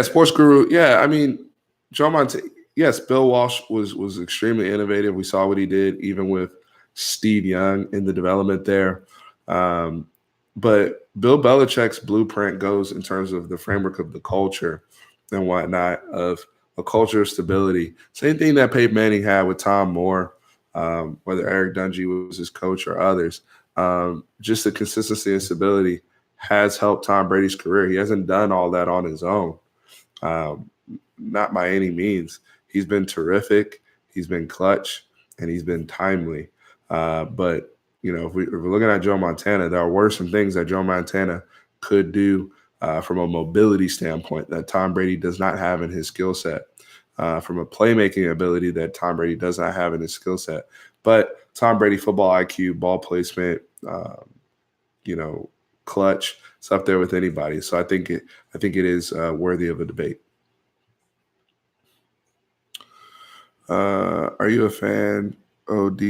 sports guru. Yeah, I mean, Joe Montana. Yes, Bill Walsh was extremely innovative. We saw what he did even with Steve Young in the development there. But Bill Belichick's blueprint goes in terms of the framework of the culture and whatnot, of a culture of stability. Same thing that Peyton Manning had with Tom Moore, whether Eric Dungy was his coach or others. Just the consistency and stability has helped Tom Brady's career. He hasn't done all that on his own. Not by any means. He's been terrific. He's been clutch, and he's been timely. But if we're looking at Joe Montana, there were some things that Joe Montana could do from a mobility standpoint that Tom Brady does not have in his skill set. From a playmaking ability that Tom Brady does not have in his skill set. But Tom Brady football IQ, ball placement, clutch, it's up there with anybody. So I think it is worthy of a debate. Are you a fan, OD,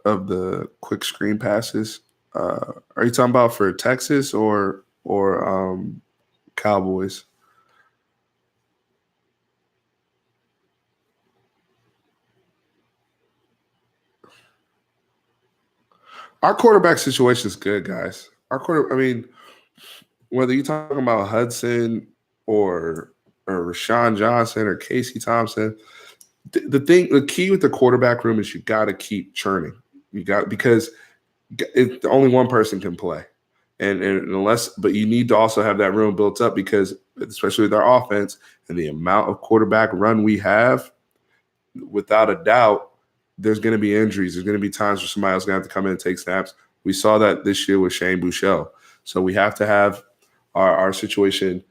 of the quick screen passes? Are you talking about for Texas or Cowboys? Our quarterback situation is good, guys. Whether you're talking about Hudson or Rashawn Johnson or Casey Thompson, the key with the quarterback room is you got to keep churning. Because only one person can play, and but you need to also have that room built up, because especially with our offense and the amount of quarterback run we have, without a doubt, there's going to be injuries. There's going to be times where somebody else is going to have to come in and take snaps. We saw that this year with Shane Buechele. So we have to have our situation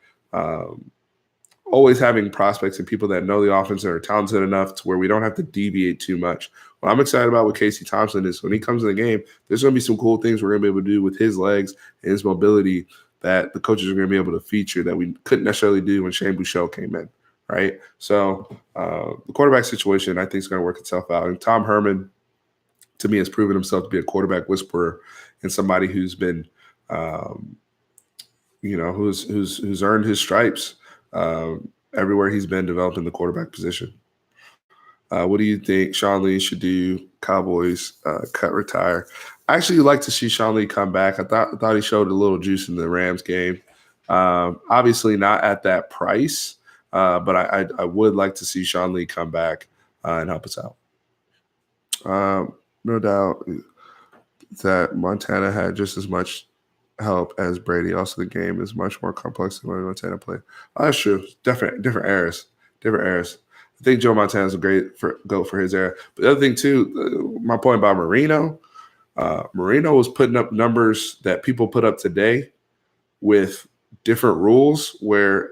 always having prospects and people that know the offense and are talented enough to where we don't have to deviate too much. What I'm excited about with Casey Thompson is when he comes in the game, there's going to be some cool things we're going to be able to do with his legs and his mobility that the coaches are going to be able to feature that we couldn't necessarily do when Shane Buechele came in, right? So the quarterback situation, I think, is going to work itself out. And Tom Herman, to me, has proven himself to be a quarterback whisperer and somebody who's been, who's earned his stripes everywhere he's been developing the quarterback position. What do you think Sean Lee should do? Cowboys cut, retire. I actually like to see Sean Lee come back. I thought he showed a little juice in the Rams game. Obviously not at that price, but I would like to see Sean Lee come back and help us out. No doubt that Montana had just as much help as Brady. Also, the game is much more complex than when Montana played. Oh, that's true. Different eras. I think Joe Montana's a great goat for his era. But the other thing too, my point about Marino was putting up numbers that people put up today with different rules, where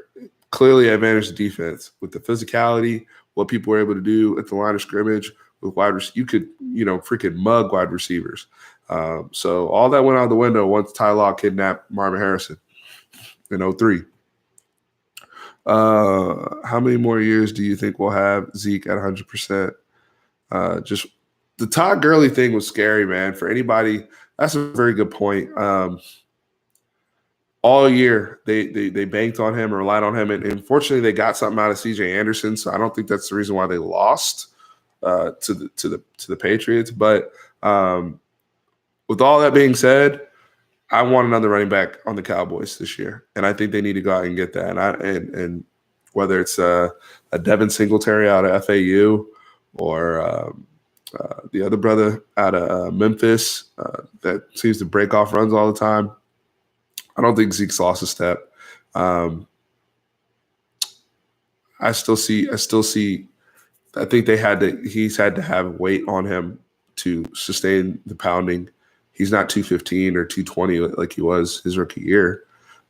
clearly advantaged the defense with the physicality, what people were able to do at the line of scrimmage with wide receivers. You could, freaking mug wide receivers. So all that went out the window once Ty Law kidnapped Marvin Harrison in 2003. How many more years do you think we'll have Zeke at 100%? Just the Todd Gurley thing was scary, man. For anybody, that's a very good point. All year they banked on him or relied on him, and unfortunately they got something out of CJ Anderson. So I don't think that's the reason why they lost to the Patriots. But with all that being said, I want another running back on the Cowboys this year, and I think they need to go out and get that. And whether it's a Devin Singletary out of FAU or the other brother out of Memphis that seems to break off runs all the time, I don't think Zeke's lost a step. I still see. I think he's had to have weight on him to sustain the pounding. He's not 215 or 220 like he was his rookie year.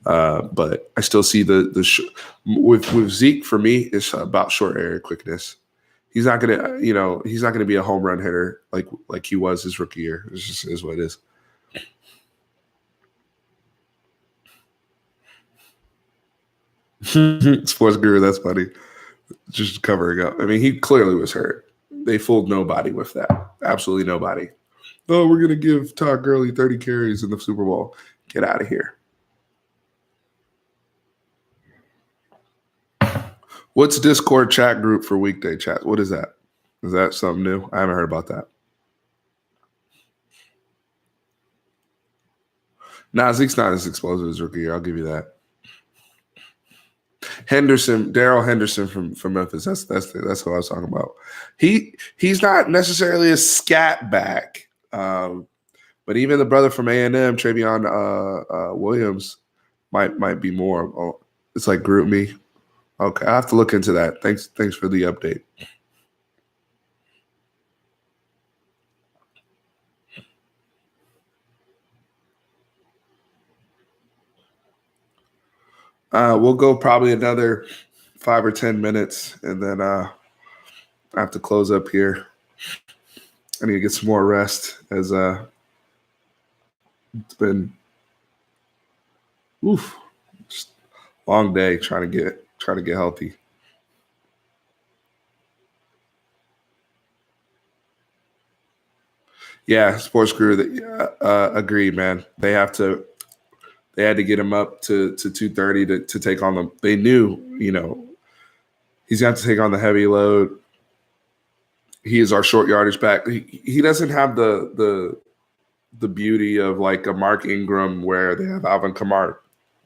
But I still see with Zeke, for me, it's about short area quickness. He's not gonna be a home run hitter like he was his rookie year. It just is what it is. Sports guru, that's funny. Just covering up. I mean, he clearly was hurt. They fooled nobody with that. Absolutely nobody. Oh, we're going to give Todd Gurley 30 carries in the Super Bowl. Get out of here. What's Discord chat group for weekday chat? What is that? Is that something new? I haven't heard about that. Nah, Zeke's not as explosive as rookie year. I'll give you that. Henderson, Darrell Henderson from Memphis. That's what I was talking about. He's not necessarily a scat back, but even the brother from A&M, Travion Williams, might be more. Oh, it's like group me. Okay, I have to look into that. Thanks for the update. We'll go probably another 5 or 10 minutes, and then I have to close up here. I need to get some more rest as it's been just a long day trying to get healthy. Yeah, sports crew. Agreed, man. They had to get him up to 230 to take on them. They knew, he's got to take on the heavy load. He is our short yardage back. He doesn't have the beauty of like a Mark Ingram where they have Alvin Kamara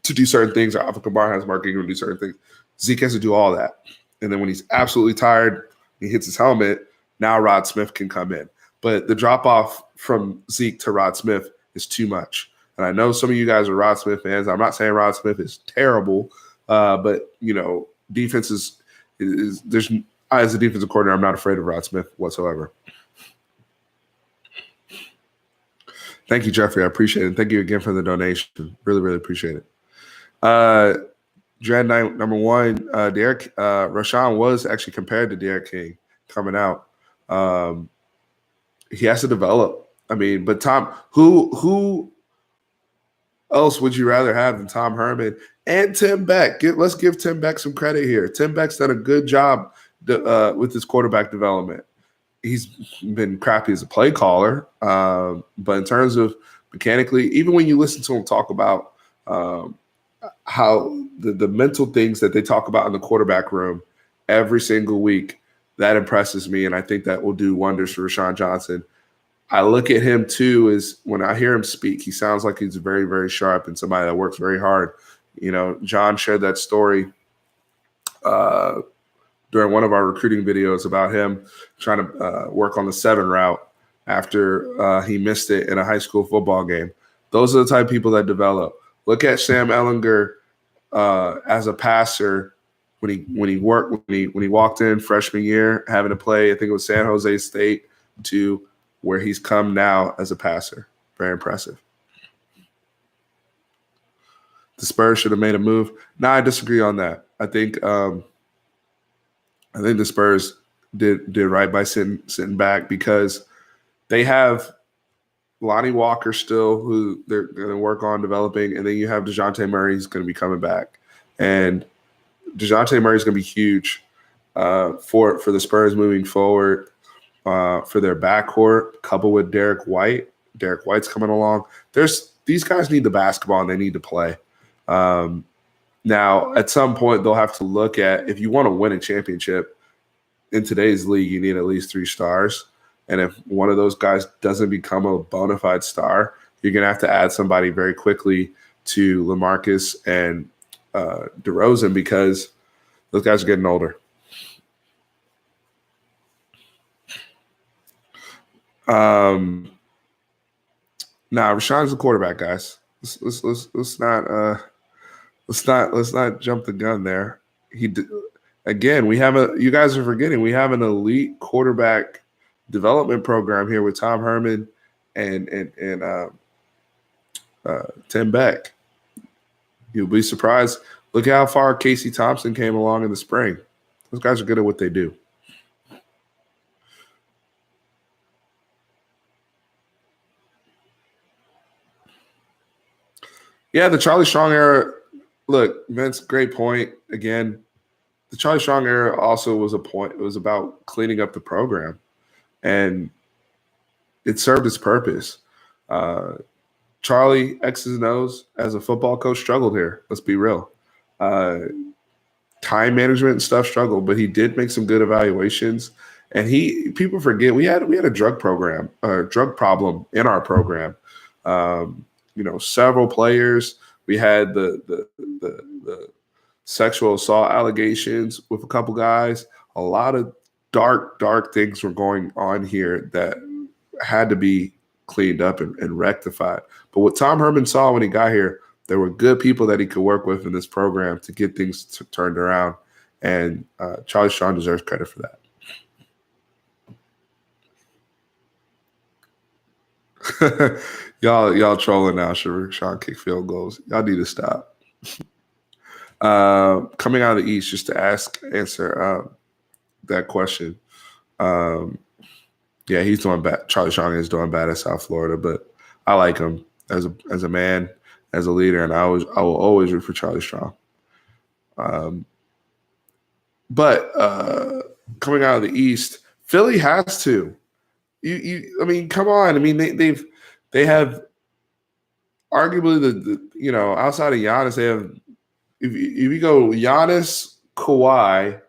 to do certain things, or Alvin Kamara has Mark Ingram do certain things. Zeke has to do all that. And then when he's absolutely tired, he hits his helmet, now Rod Smith can come in. But the drop-off from Zeke to Rod Smith is too much. And I know some of you guys are Rod Smith fans. I'm not saying Rod Smith is terrible, but, defense is there's – as a defensive coordinator, I'm not afraid of Rod Smith whatsoever. Thank you, Jeffrey. I appreciate it. Thank you again for the donation. Really, really appreciate it. Dread Night number one, Derek Rashawn was actually compared to Derek King coming out. He has to develop. I mean, but Tom, who else would you rather have than Tom Herman and Tim Beck? Let's give Tim Beck some credit here. Tim Beck's done a good job with his quarterback development. He's been crappy as a play caller, but in terms of mechanically, even when you listen to him talk about how the mental things that they talk about in the quarterback room every single week, that impresses me, and I think that will do wonders for Rashawn Johnson. I look at him, too, as when I hear him speak, he sounds like he's very, very sharp and somebody that works very hard. John shared that story during one of our recruiting videos about him trying to work on the 7 route after he missed it in a high school football game. Those are the type of people that develop. Look at Sam Ehlinger as a passer when he walked in freshman year, having to play, I think it was San Jose State, to where he's come now as a passer. Very impressive. The Spurs should have made a move. No, I disagree on that. I think the Spurs did right by sitting back because they have Lonnie Walker still, who they're going to work on developing, and then you have DeJounte Murray who's going to be coming back. And DeJounte Murray is going to be huge for the Spurs moving forward for their backcourt, coupled with Derek White. Derek White's coming along. These guys need the basketball and they need to play. Now, at some point, they'll have to look at, if you want to win a championship in today's league, you need at least 3 stars. And if one of those guys doesn't become a bona fide star, you're going to have to add somebody very quickly to LaMarcus and DeRozan because those guys are getting older. Rashawn's the quarterback, guys. Let's not jump the gun there. You guys are forgetting we have an elite quarterback development program here with Tom Herman and Tim Beck. You'll be surprised. Look at how far Casey Thompson came along in the spring. Those guys are good at what they do. Yeah, the Charlie Strong era, look, Vince, great point. Again, the Charlie Strong era also was a point. It was about cleaning up the program, and it served its purpose. Uh, Charlie X's and O's as a football coach struggled here. Let's be real. Uh, Time management and stuff struggled, but he did make some good evaluations. And people forget we had a drug drug problem in our program. Several players. We had the sexual assault allegations with a couple guys. A lot of dark things were going on here that had to be cleaned up and rectified. But what Tom Herman saw when he got here, there were good people that he could work with in this program to get things turned around. And Charlie Strong deserves credit for that. y'all trolling now. Sean kick field goals. Y'all need to stop. Coming out of the East, just to answer that question. Yeah, he's doing bad. Charlie Strong is doing bad at South Florida, but I like him as a man, as a leader, and I will always root for Charlie Strong. But coming out of the East, Philly has to. I mean, come on. I mean, they have arguably the outside of Giannis, they have if you go Giannis, Kawhi,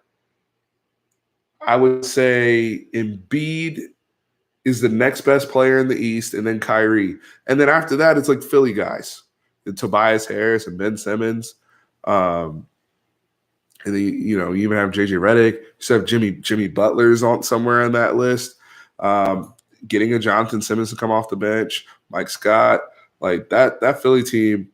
I would say Embiid is the next best player in the East, and then Kyrie. And then after that, it's like Philly guys. And Tobias Harris and Ben Simmons. And then, you even have JJ Redick. You still have Jimmy Butler's on somewhere on that list. Getting a Jonathan Simmons to come off the bench, Mike Scott, like that Philly team.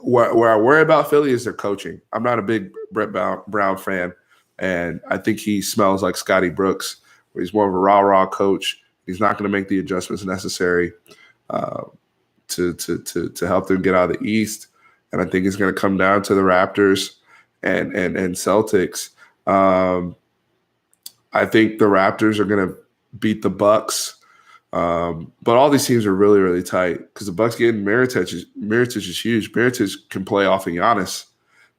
Where I worry about Philly is their coaching. I'm not a big Brett Brown fan, and I think he smells like Scotty Brooks, where he's more of a rah-rah coach. He's not going to make the adjustments necessary to help them get out of the East. And I think it's going to come down to the Raptors and Celtics. I think the Raptors are going to beat the Bucks. But all these teams are really, really tight because the Bucks getting Mirotic is huge. Mirotic can play off of Giannis.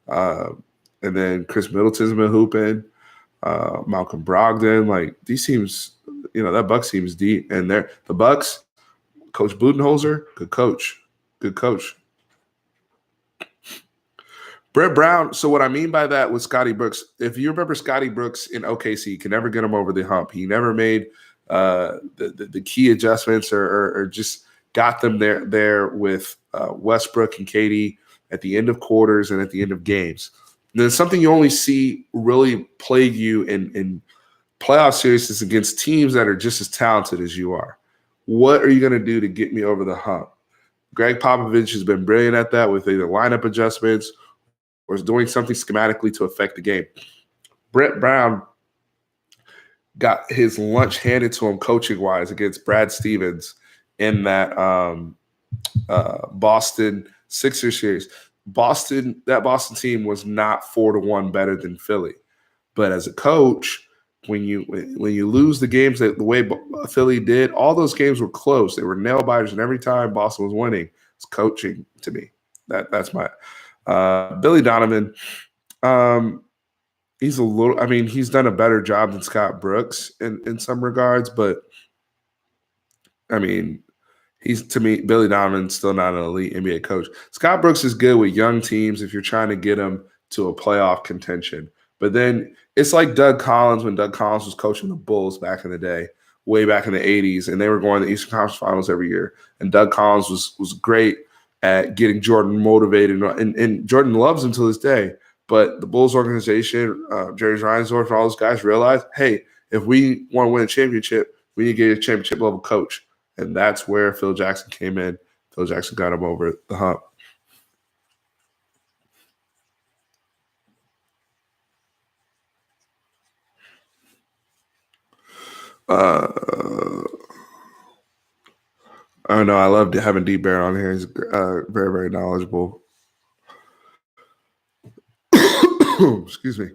And then Chris Middleton's been hooping. Malcolm Brogdon. Like these teams, that Bucks team is deep. And the Bucks, Coach Budenholzer, good coach. Good coach. Brett Brown. So what I mean by that was Scotty Brooks. If you remember Scotty Brooks in OKC, you can never get him over the hump. He never made the key adjustments or just got them there with Westbrook and Katie at the end of quarters and at the end of games. And then something you only see really plague you in playoff series against teams that are just as talented as you are. What are you going to do to get me over the hump? Greg Popovich has been brilliant at that with either lineup adjustments or is doing something schematically to affect the game. Brett Brown got his lunch handed to him coaching-wise against Brad Stevens in that Boston Sixers series. That Boston team was not 4-1 better than Philly. But as a coach, when you lose the games the way Philly did, all those games were close. They were nail-biters, and every time Boston was winning, it's coaching to me. That's my Billy Donovan. He's he's done a better job than Scott Brooks in some regards, but I mean, to me, Billy Donovan's still not an elite NBA coach. Scott Brooks is good with young teams if you're trying to get them to a playoff contention. But then it's like Doug Collins when Doug Collins was coaching the Bulls back in the day, way back in the 80s, and they were going to the Eastern Conference Finals every year. And Doug Collins was great at getting Jordan motivated, and Jordan loves him to this day. But the Bulls organization, Jerry Reinsdorf, and all those guys realized, hey, if we want to win a championship, we need to get a championship level coach. And that's where Phil Jackson came in. Phil Jackson got him over the hump. I don't know. I loved having D Bear on here. He's very, very knowledgeable. Excuse me.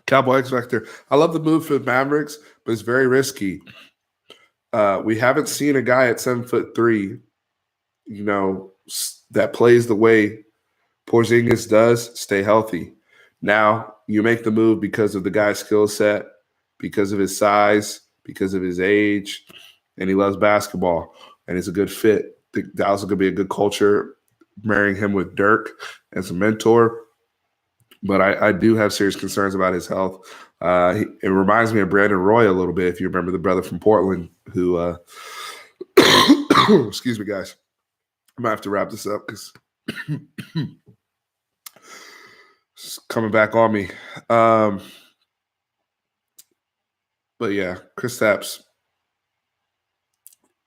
Cowboy X Factor. I love the move for the Mavericks, but it's very risky. We haven't seen a guy at 7'3", that plays the way Porzingis does, stay healthy. Now you make the move because of the guy's skill set, because of his size, because of his age, and he loves basketball, and it's a good fit. I think Dallas is going to be a good culture, marrying him with Dirk as a mentor. But I do have serious concerns about his health. It reminds me of Brandon Roy a little bit, if you remember the brother from Portland who excuse me, guys. I might have to wrap this up because it's coming back on me. But yeah, Kristaps,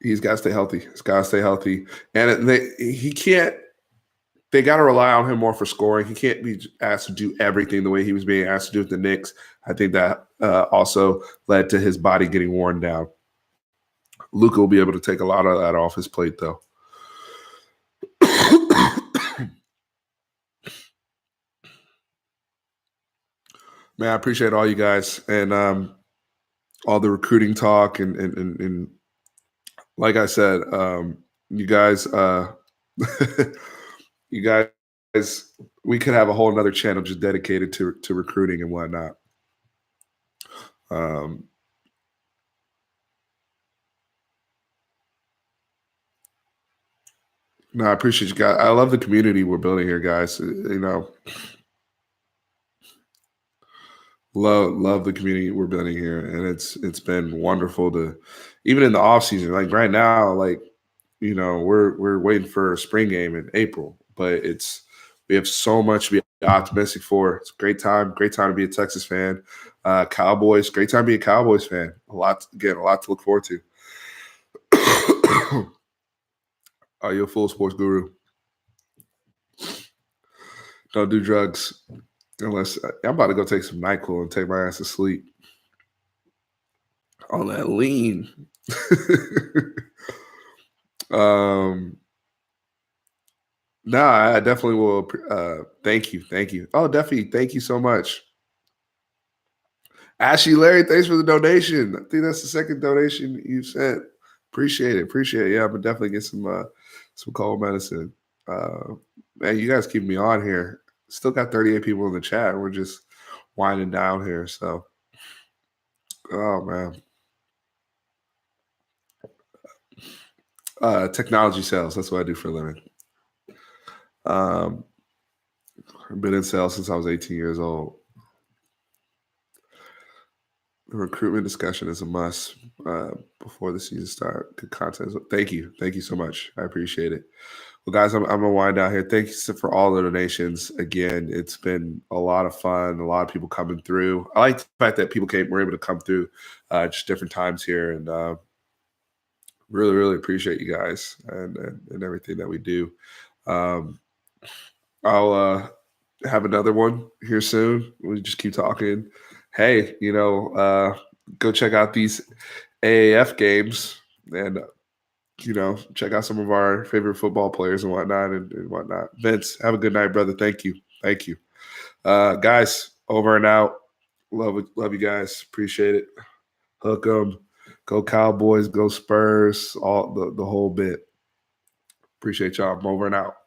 he's got to stay healthy. He's got to stay healthy. And he can't – they got to rely on him more for scoring. He can't be asked to do everything the way he was being asked to do with the Knicks. I think that also led to his body getting worn down. Luka will be able to take a lot of that off his plate, though. Man, I appreciate all you guys and all the recruiting talk and like I said, you guys, you guys, we could have a whole nother channel just dedicated to recruiting and whatnot. No, I appreciate you guys. I love the community we're building here, guys. Love the community we're building here, and it's been wonderful to, even in the off season, like right now, like we're waiting for a spring game in April, but we have so much to be optimistic for. It's a great time to be a Texas fan. Cowboys, great time to be a Cowboys fan. A lot to look forward to. Are you a full sports guru? Don't do drugs unless I'm about to go take some NyQuil and take my ass to sleep on that lean. No, I definitely will. Thank you. Oh, definitely. Thank you so much. Ashley Larry, thanks for the donation. I think that's the second donation you sent. Appreciate it. Yeah, I'm gonna definitely get some cold medicine. Man, you guys keep me on here. Still got 38 people in the chat. We're just winding down here. So, oh man. Technology sales. That's what I do for a living. I've been in sales since I was 18 years old. The recruitment discussion is a must before the season starts. Good content. So thank you so much. I appreciate it. Well, guys, I'm gonna wind down here. Thanks for all the donations. Again, it's been a lot of fun. A lot of people coming through. I like the fact that people were able to come through just different times here, and really, really appreciate you guys and everything that we do. I'll have another one here soon. We just keep talking. Hey, go check out these AAF games and, check out some of our favorite football players and whatnot and whatnot. Vince, have a good night, brother. Thank you. Guys, over and out. Love you guys. Appreciate it. Hook 'em. Go Cowboys. Go Spurs. All the whole bit. Appreciate y'all. I'm over and out.